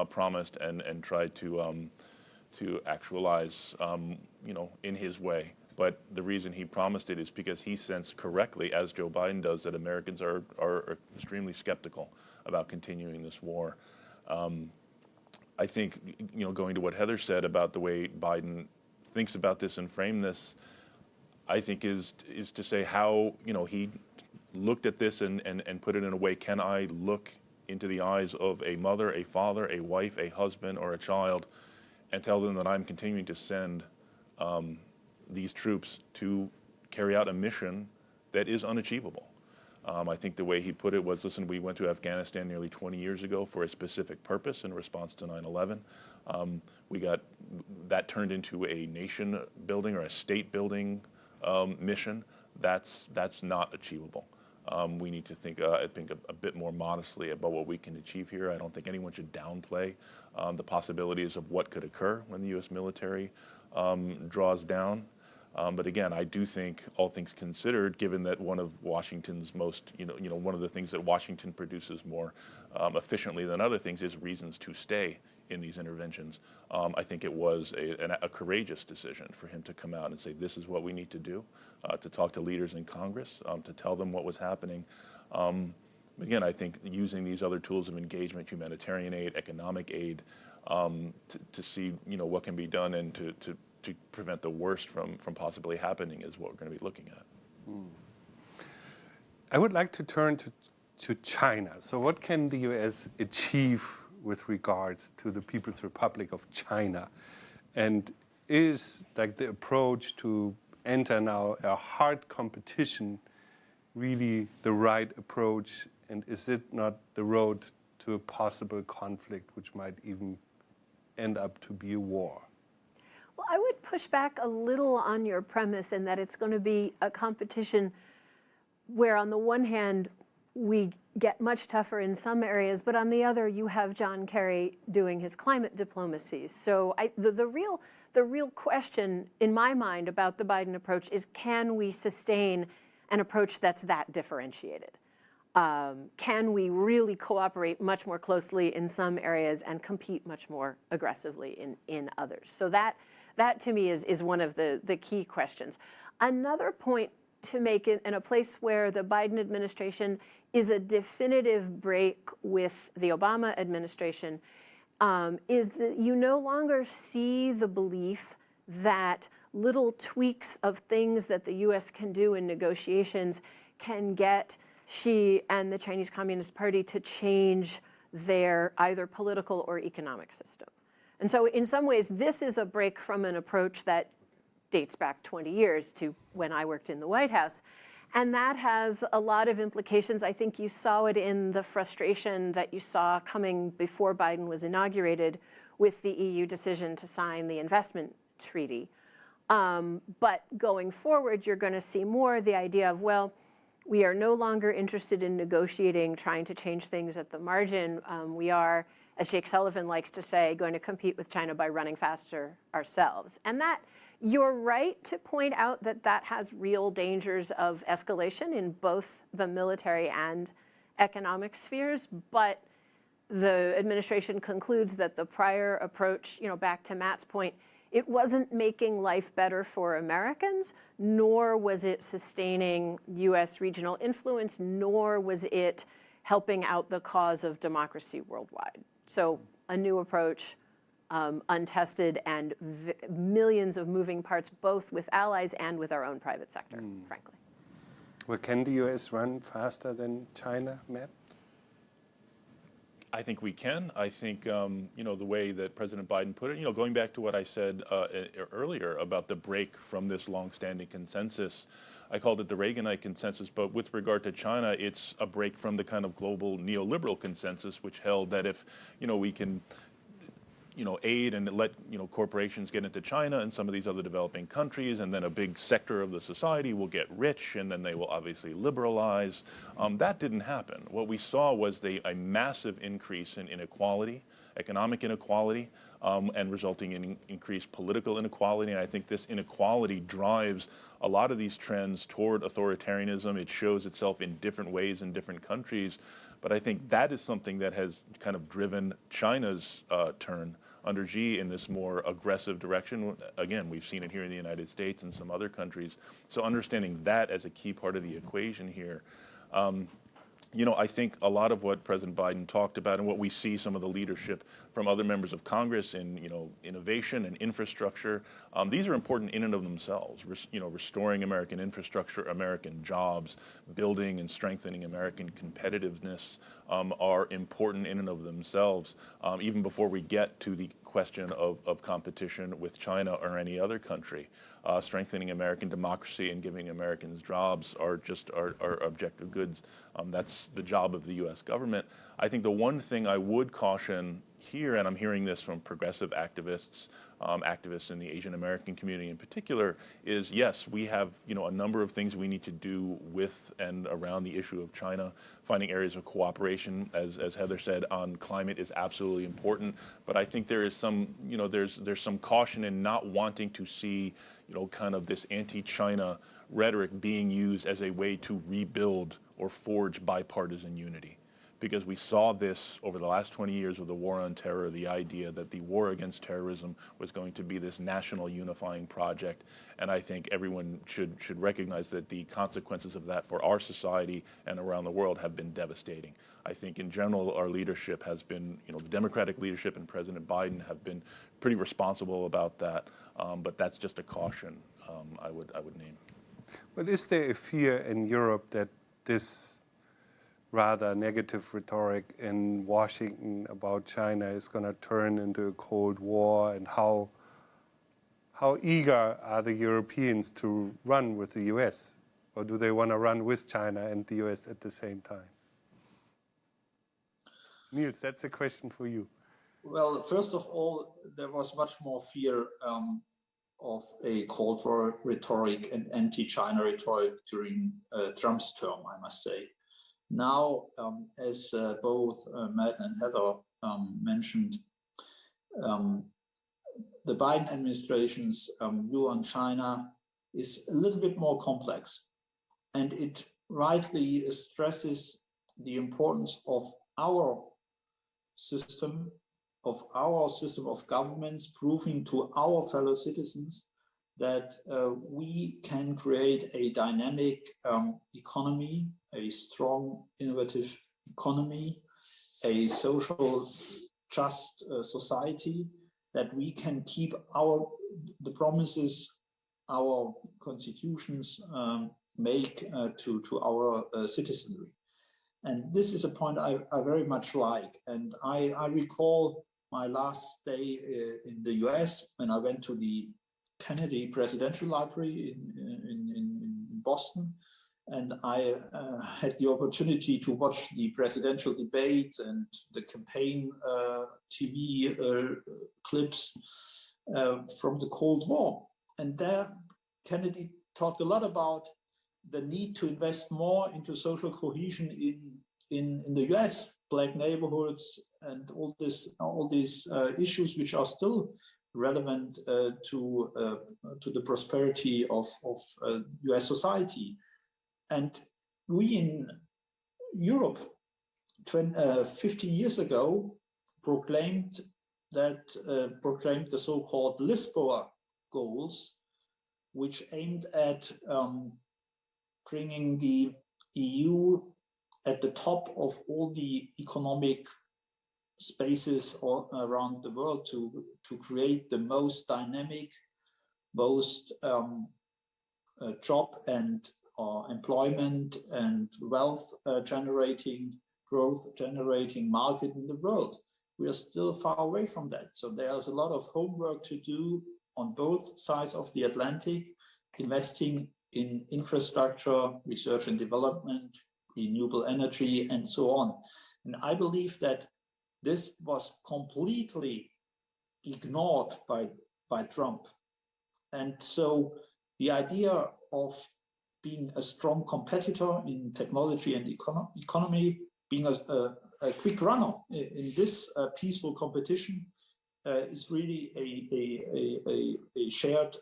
Speaker 4: promised and tried to actualize, in his way. But the reason he promised it is because he sensed correctly, as Joe Biden does, that Americans are extremely skeptical about continuing this war. I think, going to what Heather said about the way Biden thinks about this and framed this, I think is to say how, he looked at this and put it in a way, can I look into the eyes of a mother, a father, a wife, a husband, or a child, and tell them that I'm continuing to send these troops to carry out a mission that is unachievable. I think the way he put it was, listen, we went to Afghanistan nearly 20 years ago for a specific purpose in response to 9/11. That turned into a nation building or a state building mission. That's not achievable. We need to think, I think, a bit more modestly about what we can achieve here. I don't think anyone should downplay the possibilities of what could occur when the U.S. military draws down. But again, I do think, all things considered, given that one of Washington's most, one of the things that Washington produces more efficiently than other things is reasons to stay in these interventions. I think it was a courageous decision for him to come out and say, this is what we need to do, to talk to leaders in Congress, to tell them what was happening. Again, I think using these other tools of engagement, humanitarian aid, economic aid, to see, what can be done and to prevent the worst from possibly happening is what we're going to be looking at.
Speaker 1: I would like to turn to China. So what can the U.S. achieve with regards to the People's Republic of China? And is the approach to enter now a hard competition really the right approach? And is it not the road to a possible conflict which might even end up to be a war?
Speaker 2: Well, I would push back a little on your premise in that it's going to be a competition where on the one hand, we get much tougher in some areas, but on the other, you have John Kerry doing his climate diplomacy. So the real question in my mind about the Biden approach is, can we sustain an approach that's that differentiated? Can we really cooperate much more closely in some areas and compete much more aggressively in others? So that to me is one of the key questions. Another point to make it in a place where the Biden administration is a definitive break with the Obama administration, is that you no longer see the belief that little tweaks of things that the U.S. can do in negotiations can get Xi and the Chinese Communist Party to change their either political or economic system. And so in some ways, this is a break from an approach that dates back 20 years to when I worked in the White House. And that has a lot of implications. I think you saw it in the frustration that you saw coming before Biden was inaugurated with the EU decision to sign the investment treaty. But going forward, you're going to see more the idea of, well, we are no longer interested in negotiating, trying to change things at the margin. We are as Jake Sullivan likes to say, going to compete with China by running faster ourselves. And that, you're right to point out that that has real dangers of escalation in both the military and economic spheres, but the administration concludes that the prior approach, back to Matt's point, it wasn't making life better for Americans, nor was it sustaining US regional influence, nor was it helping out the cause of democracy worldwide. So a new approach, untested, and millions of moving parts, both with allies and with our own private sector, frankly.
Speaker 1: Well, can the US run faster than China, Matt?
Speaker 4: I think we can. I think, the way that President Biden put it, going back to what I said earlier about the break from this longstanding consensus, I called it the Reaganite consensus, but with regard to China, it's a break from the kind of global neoliberal consensus, which held that if, we can aid and let, corporations get into China and some of these other developing countries, and then a big sector of the society will get rich, and then they will obviously liberalize. That didn't happen. What we saw was a massive increase in inequality, economic inequality, and resulting in increased political inequality. And I think this inequality drives a lot of these trends toward authoritarianism. It shows itself in different ways in different countries. But I think that is something that has kind of driven China's turn under Xi in this more aggressive direction. Again, we've seen it here in the United States and some other countries. So understanding that as a key part of the equation here. I think a lot of what President Biden talked about and what we see some of the leadership from other members of Congress in, innovation and infrastructure, these are important in and of themselves. Restoring American infrastructure, American jobs, building and strengthening American competitiveness are important in and of themselves, even before we get to the question of competition with China or any other country. Strengthening American democracy and giving Americans jobs are objective goods. That's the job of the U.S. government. I think the one thing I would caution here, and I'm hearing this from progressive activists, activists in the Asian American community in particular, is yes, we have a number of things we need to do with and around the issue of China. Finding areas of cooperation, as Heather said, on climate is absolutely important. But I think there is some there's some caution in not wanting to see kind of this anti-China rhetoric being used as a way to rebuild or forge bipartisan unity. Because we saw this over the last 20 years of the war on terror, the idea that the war against terrorism was going to be this national unifying project. And I think everyone should recognize that the consequences of that for our society and around the world have been devastating. I think in general, our leadership has been, the Democratic leadership and President Biden have been pretty responsible about that. But that's just a caution I would name.
Speaker 1: But is there a fear in Europe that this rather negative rhetoric in Washington about China is going to turn into a Cold War, and how eager are the Europeans to run with the US? Or do they want to run with China and the US at the same time? Niels, that's a question for you.
Speaker 3: Well, first of all, there was much more fear of a Cold War rhetoric and anti-China rhetoric during Trump's term, I must say. Now, as both Matt and Heather mentioned, the Biden administration's view on China is a little bit more complex, and it rightly stresses the importance of our system of governments, proving to our fellow citizens that we can create a dynamic economy, a strong, innovative economy, a social, just society, that we can keep the promises our constitutions make to our citizenry. And this is a point I very much like. And I recall my last day in the US when I went to the Kennedy Presidential Library in Boston. And I had the opportunity to watch the presidential debates and the campaign TV clips from the Cold War. And there, Kennedy talked a lot about the need to invest more into social cohesion in the US, Black neighborhoods and all these issues which are still relevant to the prosperity of US society. And we in Europe 50 years ago proclaimed the so-called Lisboa goals, which aimed at bringing the EU at the top of all the economic spaces around the world to create the most dynamic, most job and employment and wealth generating, growth generating market in the world. We are still far away from that. So there's a lot of homework to do on both sides of the Atlantic, investing in infrastructure, research and development, renewable energy, and so on. And I believe that this was completely ignored by Trump. And so the idea of being a strong competitor in technology and economy, being a quick runner in this peaceful competition is really a shared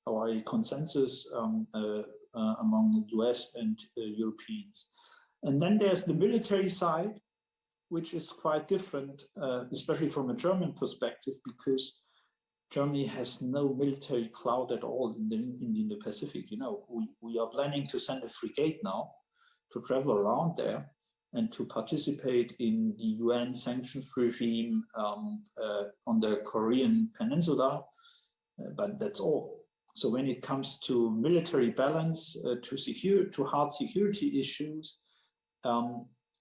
Speaker 3: or a consensus among the US and Europeans. And then there's the military side, which is quite different, especially from a German perspective, because Germany has no military clout at all in the Indo-Pacific. You know, we are planning to send a frigate now to travel around there and to participate in the UN sanctions regime on the Korean Peninsula, but that's all. So when it comes to military balance, to hard security issues,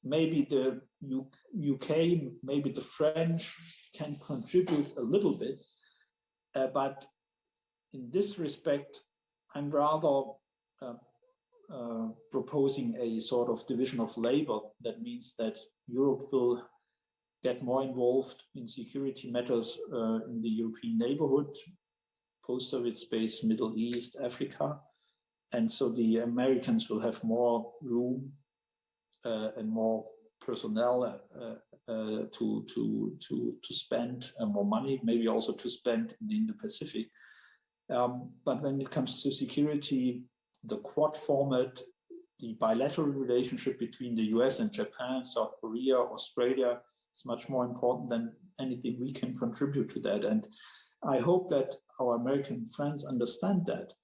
Speaker 3: maybe the UK, maybe the French can contribute a little bit, but in this respect, I'm rather proposing a sort of division of labor. That means that Europe will get more involved in security matters in the European neighborhood, post-Soviet space, Middle East, Africa. And so the Americans will have more room and more personnel to spend more money, maybe also to spend in the Indo-Pacific. But when it comes to security, the Quad format, the bilateral relationship between the US and Japan, South Korea, Australia is much more important than anything we can contribute to that. And I hope that our American friends understand that.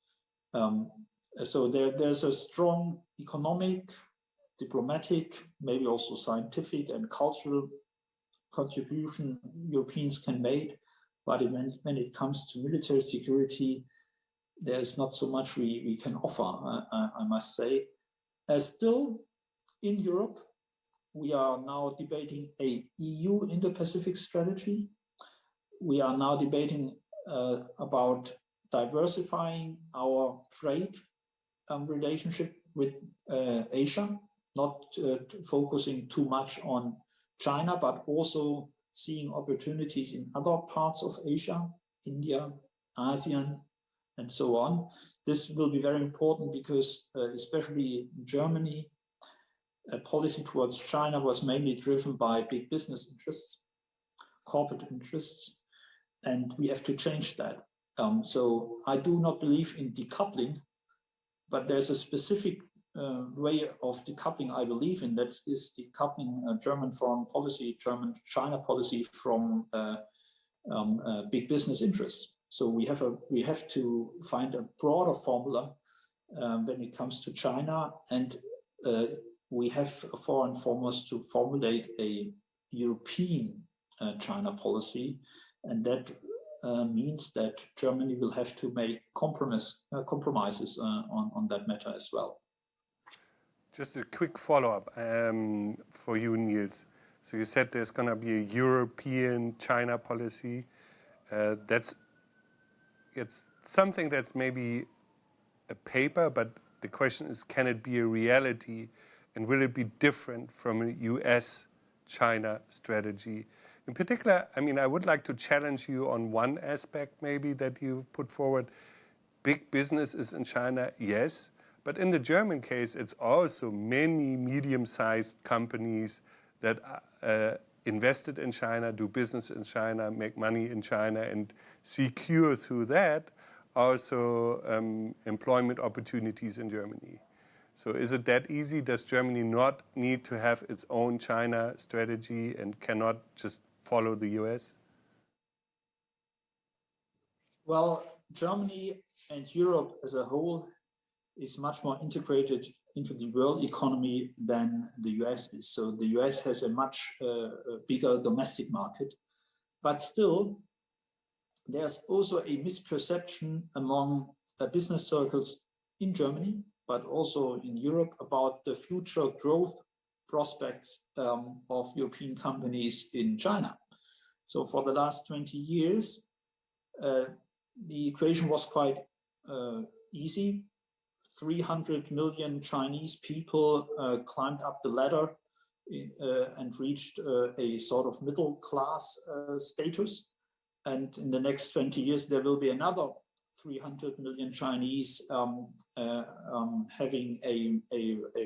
Speaker 3: So there's a strong economic, diplomatic, maybe also scientific and cultural contribution Europeans can make. But when it comes to military security, there is not so much we can offer, I must say. Still, in Europe, we are now debating a EU Indo-Pacific strategy. We are now debating about diversifying our trade relationship with Asia, not focusing too much on China, but also seeing opportunities in other parts of Asia, India, ASEAN, and so on. This will be very important because, especially in Germany, policy towards China was mainly driven by big business interests, corporate interests, and we have to change that. So I do not believe in decoupling, but there's a specific way of decoupling I believe in, that is decoupling German foreign policy, German China policy from big business interests. So we have to find a broader formula when it comes to China, and we have foreign foremost to formulate a European China policy, and that means that Germany will have to make compromises on that matter as well.
Speaker 1: Just a quick follow-up for you, Niels. So you said there's going to be a European China policy. It's something that's maybe a paper, but the question is, can it be a reality? And will it be different from a US-China strategy? In particular, I mean, I would like to challenge you on one aspect maybe that you put forward. Big business is in China, yes. But in the German case, it's also many medium-sized companies that invested in China, do business in China, make money in China, and secure through that also employment opportunities in Germany. So is it that easy? Does Germany not need to have its own China strategy and cannot just follow the US?
Speaker 3: Well, Germany and Europe as a whole is much more integrated into the world economy than the US is. So the US has a much bigger domestic market, but still there's also a misperception among business circles in Germany, but also in Europe about the future growth prospects of European companies in China. So for the last 20 years, the equation was quite easy. 300 million Chinese people climbed up the ladder and reached a sort of middle class status. And in the next 20 years, there will be another 300 million Chinese having a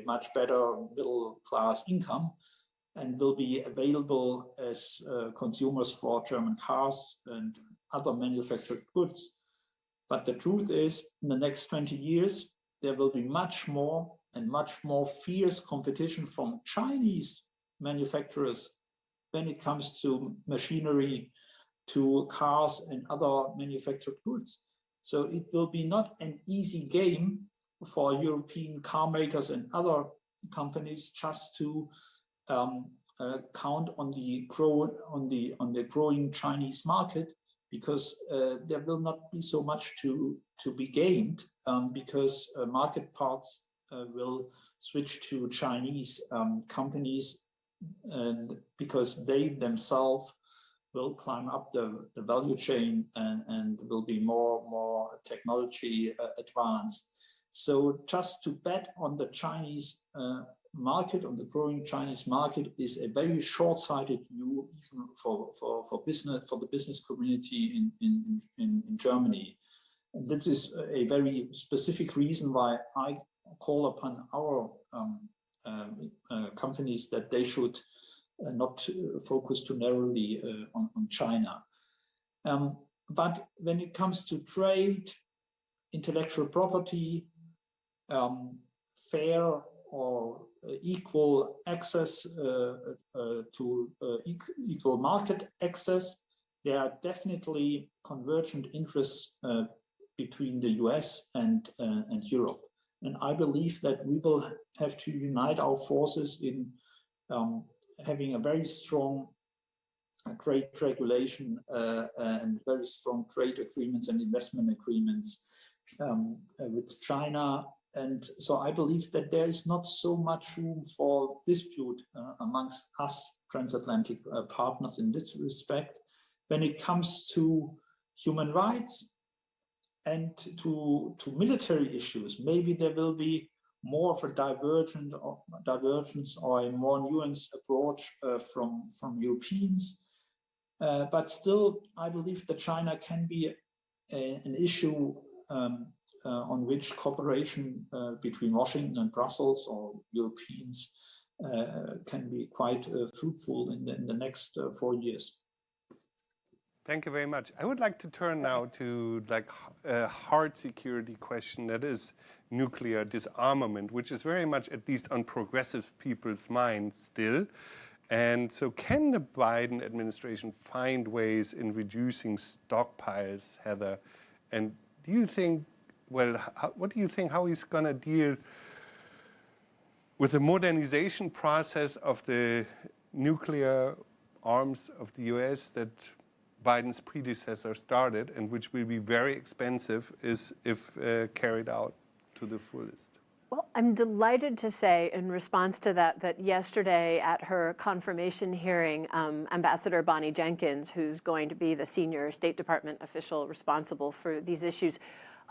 Speaker 3: much better middle class income and will be available as consumers for German cars and other manufactured goods. But the truth is, in the next 20 years, there will be much more and much more fierce competition from Chinese manufacturers when it comes to machinery, to cars and other manufactured goods. So it will be not an easy game for European car makers and other companies just to count on the growing Chinese market, because there will not be so much to be gained because market parts will switch to Chinese companies, and because they themselves will climb up the value chain and will be more technology advanced. So just to bet on the Chinese market, on the growing Chinese market, is a very short-sighted view, even for the business community in Germany. And this is a very specific reason why I call upon our companies that they should not focus too narrowly on China. But when it comes to trade, intellectual property, fair or equal access to equal market access, there are definitely convergent interests between the US and Europe. And I believe that we will have to unite our forces in having a very strong trade regulation and very strong trade agreements and investment agreements with China. And so I believe that there is not so much room for dispute amongst us transatlantic partners in this respect. When it comes to human rights and to military issues, maybe there will be more of a divergence or a more nuanced approach from Europeans. But still, I believe that China can be an issue on which cooperation between Washington and Brussels or Europeans can be quite fruitful in the next 4 years.
Speaker 1: Thank you very much. I would like to turn now to a hard security question, that is nuclear disarmament, which is very much, at least on progressive people's minds still. And so can the Biden administration find ways in reducing stockpiles, Heather? And do you think, well, what do you think, how he's going to deal with the modernization process of the nuclear arms of the US that Biden's predecessor started, and which will be very expensive if carried out to the fullest?
Speaker 2: Well, I'm delighted to say in response to that yesterday at her confirmation hearing, Ambassador Bonnie Jenkins, who's going to be the senior State Department official responsible for these issues,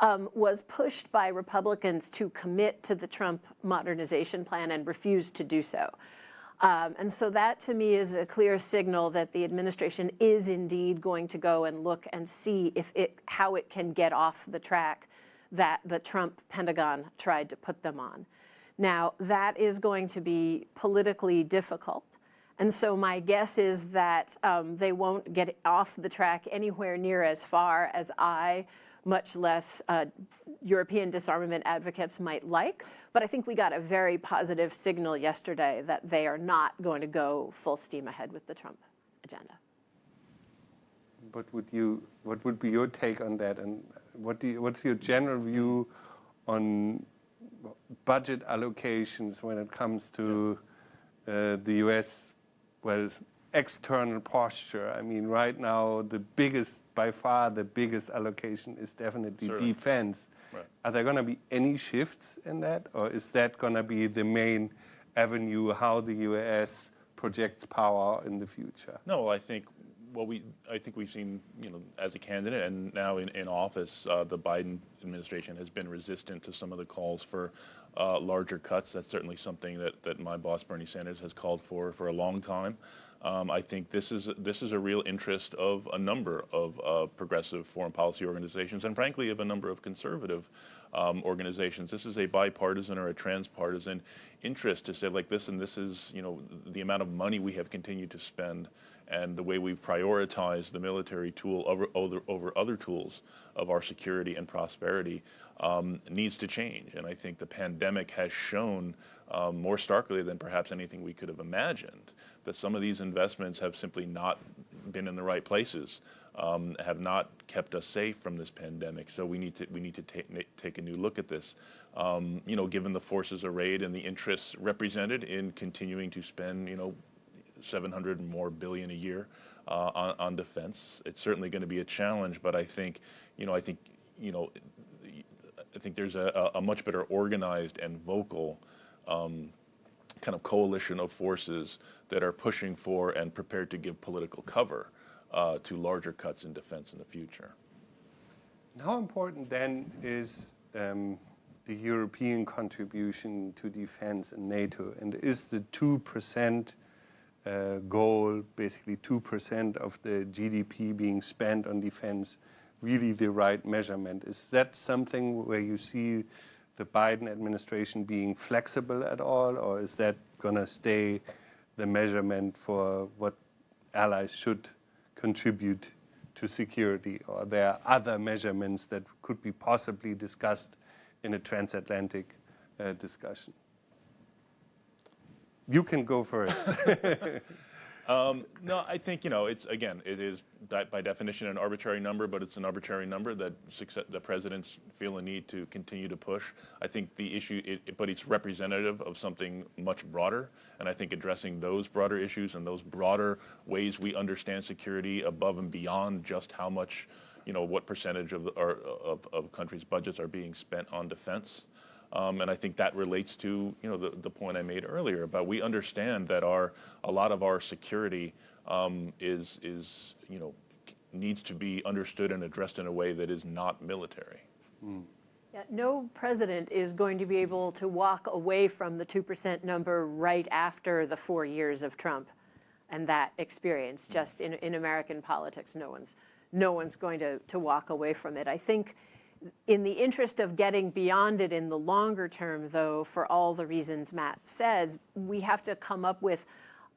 Speaker 2: was pushed by Republicans to commit to the Trump modernization plan and refused to do so. And so that, to me, is a clear signal that the administration is indeed going to go and look and see how it can get off the track that the Trump Pentagon tried to put them on. Now, that is going to be politically difficult. And so my guess is that they won't get off the track anywhere near as far as I, much less European disarmament advocates might like. But I think we got a very positive signal yesterday that they are not going to go full steam ahead with the Trump agenda.
Speaker 1: What would be your take on that, and what's your general view on budget allocations when it comes to the U.S. external posture? I mean, right now by far the biggest allocation is definitely defense.
Speaker 4: Right.
Speaker 1: Are there going to be any shifts in that, or is that going to be the main avenue how the U.S. projects power in the future?
Speaker 4: No, I think we've seen, as a candidate and now in office, the Biden administration has been resistant to some of the calls for larger cuts. That's certainly something that my boss Bernie Sanders has called for a long time. I think this is a real interest of a number of progressive foreign policy organizations, and frankly of a number of conservative organizations. This is a bipartisan or a transpartisan interest to say, like, this is the amount of money we have continued to spend and the way we've prioritized the military tool over other tools of our security and prosperity needs to change. And I think the pandemic has shown more starkly than perhaps anything we could have imagined that some of these investments have simply not been in the right places, have not kept us safe from this pandemic. So we need to take a new look at this. Given the forces arrayed and the interests represented in continuing to spend, $700 more billion a year on defense, it's certainly going to be a challenge. But I think there's a much better organized and vocal kind of coalition of forces that are pushing for and prepared to give political cover to larger cuts in defense in the future.
Speaker 1: How important then is the European contribution to defense and NATO? And is the 2% goal, basically 2% of the GDP being spent on defense, really the right measurement? Is that something where you see the Biden administration being flexible at all, or is that going to stay the measurement for what allies should contribute to security? Or there are other measurements that could be possibly discussed in a transatlantic discussion? You can go first.
Speaker 4: No, I think, it is by definition an arbitrary number, but it's an arbitrary number that the presidents feel a need to continue to push. I think the issue, but it's representative of something much broader, and I think addressing those broader issues and those broader ways we understand security above and beyond just how much, what percentage of countries' budgets are being spent on defense. And I think that relates to the point I made earlier about we understand that a lot of our security needs to be understood and addressed in a way that is not military.
Speaker 1: Mm.
Speaker 2: Yeah, no president is going to be able to walk away from the 2% number right after the 4 years of Trump and that experience. Just in American politics, no one's going to walk away from it. I think in the interest of getting beyond it in the longer term, though, for all the reasons Matt says, we have to come up with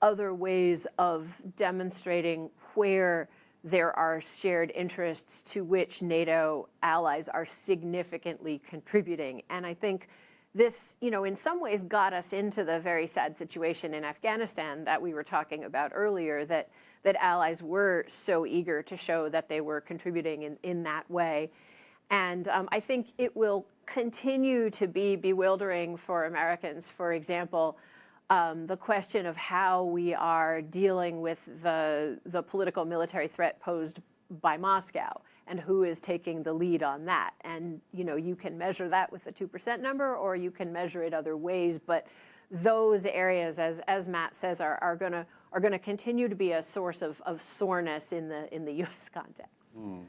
Speaker 2: other ways of demonstrating where there are shared interests to which NATO allies are significantly contributing. And I think this, in some ways got us into the very sad situation in Afghanistan that we were talking about earlier, that allies were so eager to show that they were contributing in that way. And I think it will continue to be bewildering for Americans. For example, the question of how we are dealing with the political military threat posed by Moscow and who is taking the lead on that. And you can measure that with the 2% number, or you can measure it other ways. But those areas, as Matt says, are going to continue to be a source of soreness in the U.S. context.
Speaker 1: Mm.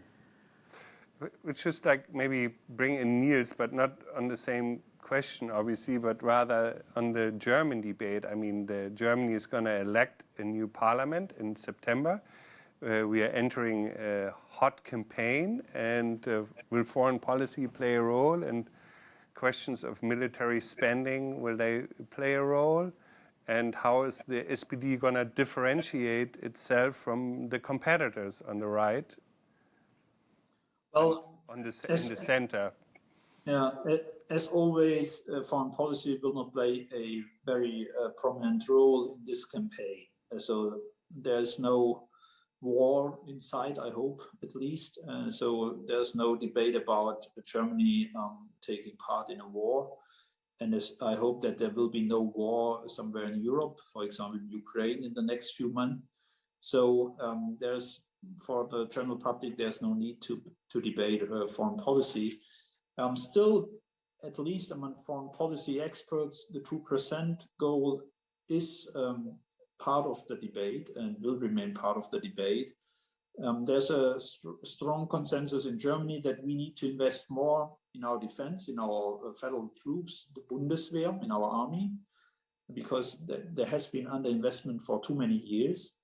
Speaker 1: Which just like maybe bring in Niels, but not on the same question, obviously, but rather on the German debate. I mean, Germany is going to elect a new parliament in September. We are entering a hot campaign, and will foreign policy play a role? And questions of military spending, will they play a role? And how is the SPD going to differentiate itself from the competitors on the right?
Speaker 3: Well,
Speaker 1: in the center.
Speaker 3: Yeah, as always, foreign policy will not play a very prominent role in this campaign. So there's no war in sight, I hope, at least. So there's no debate about Germany taking part in a war. And I hope that there will be no war somewhere in Europe, for example, in Ukraine in the next few months. So for the general public, there's no need to debate foreign policy. Still, at least among foreign policy experts, the 2% goal is part of the debate and will remain part of the debate. There's a strong consensus in Germany that we need to invest more in our defense, in our federal troops, the Bundeswehr, in our army, because there has been underinvestment for too many years.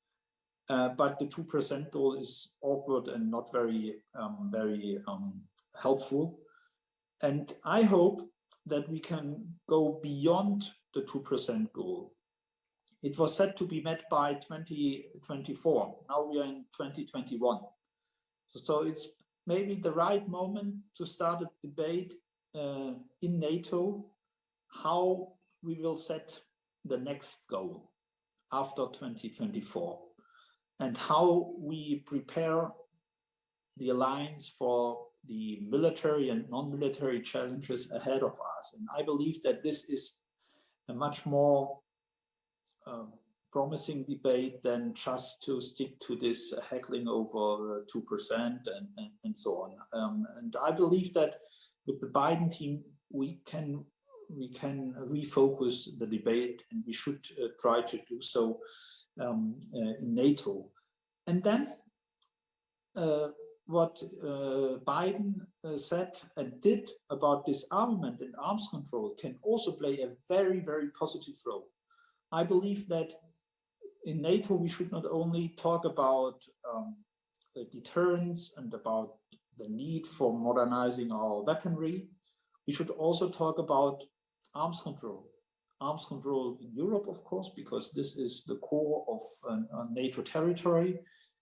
Speaker 3: But the 2% goal is awkward and not very helpful. And I hope that we can go beyond the 2% goal. It was set to be met by 2024. Now we are in 2021. So it's maybe the right moment to start a debate in NATO, how we will set the next goal after 2024, and how we prepare the alliance for the military and non-military challenges ahead of us. And I believe that this is a much more promising debate than just to stick to this heckling over 2% and so on. And I believe that with the Biden team, we can refocus the debate, and we should try to do so in NATO. And then what Biden said and did about disarmament and arms control can also play a very, very positive role. I believe that in NATO, we should not only talk about deterrence and about the need for modernizing our weaponry, we should also talk about arms control. Arms control in Europe, of course, because this is the core of NATO territory.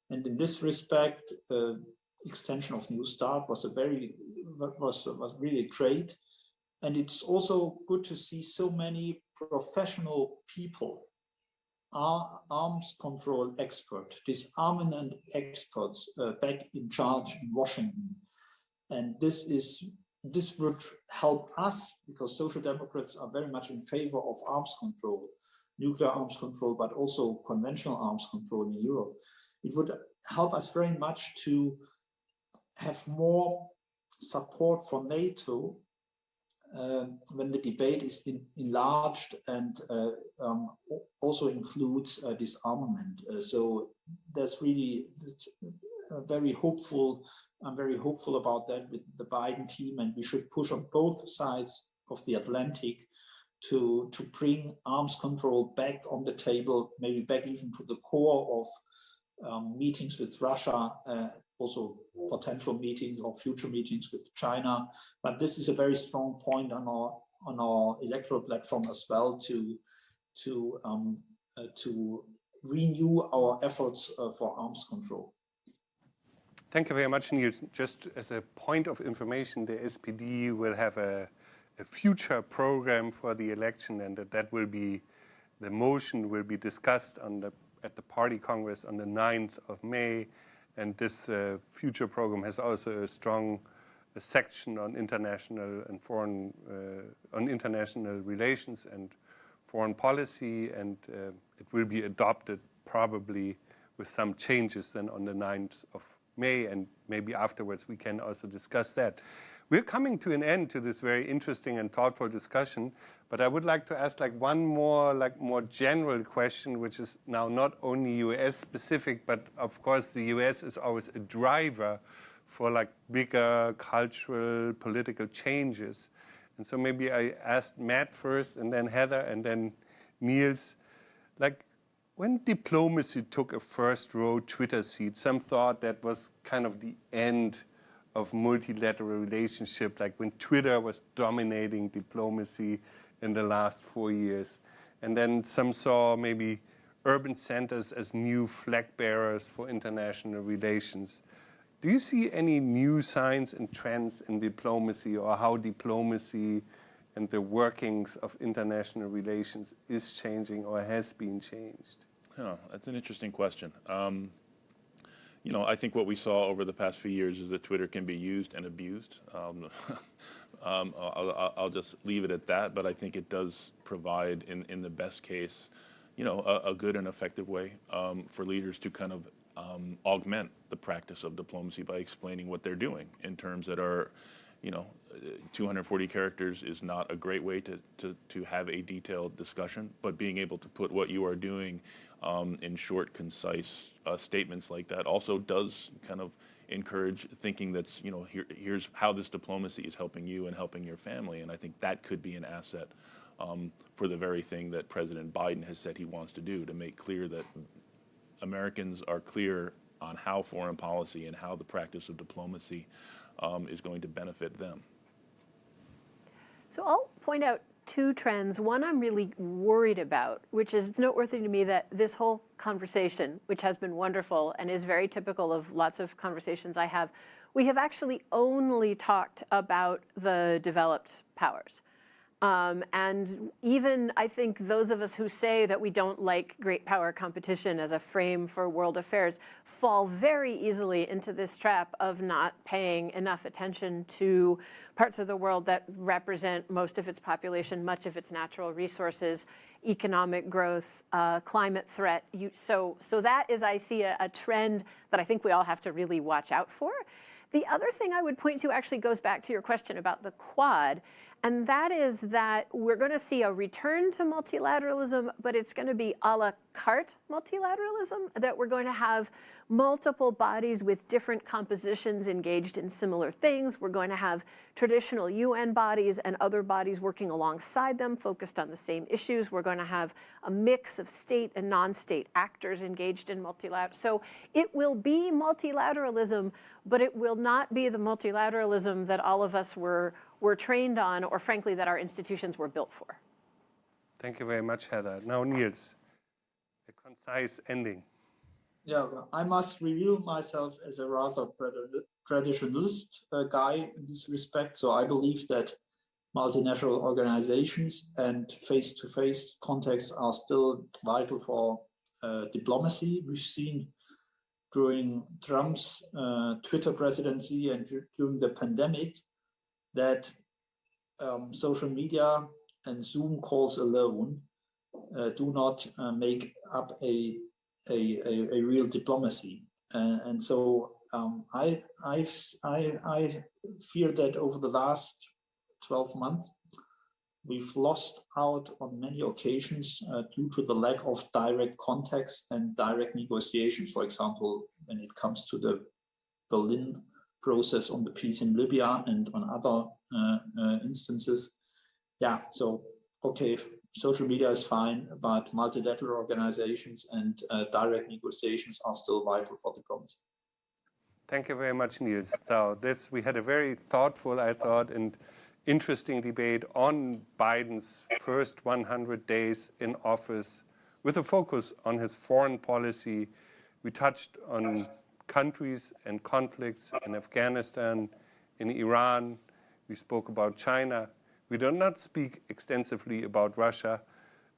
Speaker 3: And in this respect, extension of New START was really great. And it's also good to see so many professional people, arms control experts, disarmament experts back in charge in Washington. And this would help us, because Social Democrats are very much in favor of arms control, nuclear arms control, but also conventional arms control in Europe. It would help us very much to have more support for NATO when the debate is enlarged and also includes disarmament. So that's really very hopeful. I'm very hopeful about that with the Biden team, and we should push on both sides of the Atlantic to bring arms control back on the table, maybe back even to the core of meetings with Russia, also potential meetings or future meetings with China. But this is a very strong point on our electoral platform as well, to renew our efforts for arms control.
Speaker 1: Thank you very much, Niels. Just as a point of information, the SPD will have a future program for the election, and that will be, the motion will be discussed at the party congress on the 9th of May. And this future program has also a strong section on international and foreign, on international relations and foreign policy, and it will be adopted probably with some changes then on the 9th of May, and maybe afterwards we can also discuss that. We're coming to an end to this very interesting and thoughtful discussion, but I would like to ask one more general question, which is now not only US specific, but of course the US is always a driver for bigger cultural, political changes. And so maybe I asked Matt first, and then Heather, and then Niels, when diplomacy took a first row Twitter seat, some thought that was kind of the end of multilateral relationship, like when Twitter was dominating diplomacy in the last 4 years. and then some saw maybe urban centers as new flag bearers for international relations. Do you see any new signs and trends in diplomacy, or how diplomacy and the workings of international relations is changing or has been changed?
Speaker 4: Yeah, that's an interesting question. You know, I think what we saw over the past few years is that Twitter can be used and abused. I'll just leave it at that, but I think it does provide, in the best case, you know, a good and effective way for leaders to kind of augment the practice of diplomacy by explaining what they're doing in terms that are, you know, 240 characters is not a great way to have a detailed discussion, but being able to put what you are doing in short, concise statements like that also does kind of encourage thinking that's, you know, here's how this diplomacy is helping you and helping your family. And I think that could be an asset for the very thing that President Biden has said he wants to do, to make clear that Americans are clear on how foreign policy and how the practice of diplomacy is going to benefit them.
Speaker 2: So I'll point out two trends. One I'm really worried about, which is it's noteworthy to me that this whole conversation, which has been wonderful and is very typical of lots of conversations I have, we have actually only talked about the developed powers. And even, I think, those of us who say that we don't like great power competition as a frame for world affairs fall very easily into this trap of not paying enough attention to parts of the world that represent most of its population, much of its natural resources, economic growth, climate threat. So that is, I see, a trend that I think we all have to really watch out for. The other thing I would point to actually goes back to your question about the Quad, and that is that we're going to see a return to multilateralism, but it's going to be a la carte multilateralism, that we're going to have multiple bodies with different compositions engaged in similar things. We're going to have traditional UN bodies and other bodies working alongside them, focused on the same issues. We're going to have a mix of state and non-state actors engaged in multilateral. So it will be multilateralism, but it will not be the multilateralism that all of us were trained on, or frankly, that our institutions were built for.
Speaker 1: Thank you very much, Heather. Now, Niels, a concise ending.
Speaker 3: Yeah, I must reveal myself as a rather traditionalist guy in this respect. So I believe that multinational organizations and face-to-face contacts are still vital for diplomacy. We've seen during Trump's Twitter presidency and during the pandemic that social media and Zoom calls alone do not make up a real diplomacy, and so I fear that over the last 12 months we've lost out on many occasions due to the lack of direct contacts and direct negotiations. For example, when it comes to the Berlin process on the peace in Libya and on other instances. Yeah, so okay, social media is fine, but multilateral organizations and direct negotiations are still vital for diplomacy.
Speaker 1: Thank you very much, Niels. So we had a very thoughtful, I thought, and interesting debate on Biden's first 100 days in office, with a focus on his foreign policy. We touched on countries and conflicts in Afghanistan, in Iran. We spoke about China. We do not speak extensively about Russia,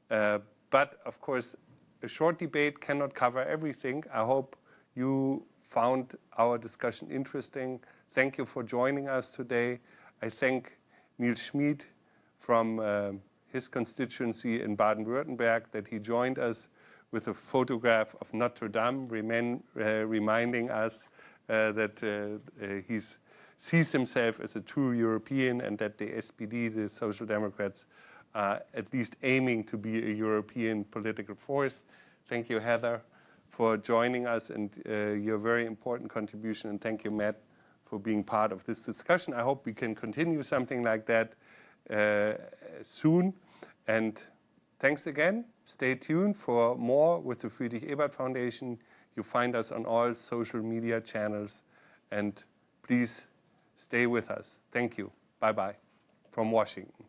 Speaker 1: but of course, a short debate cannot cover everything. I hope you found our discussion interesting. Thank you for joining us today. I thank Niels Schmid from his constituency in Baden-Württemberg that he joined us with a photograph of Notre Dame, reminding us that he sees himself as a true European, and that the SPD, the Social Democrats, are at least aiming to be a European political force. Thank you, Heather, for joining us and your very important contribution. And thank you, Matt, for being part of this discussion. I hope we can continue something like that soon. And thanks again. Stay tuned for more with the Friedrich Ebert Foundation. You find us on all social media channels. And please stay with us. Thank you. Bye-bye from Washington.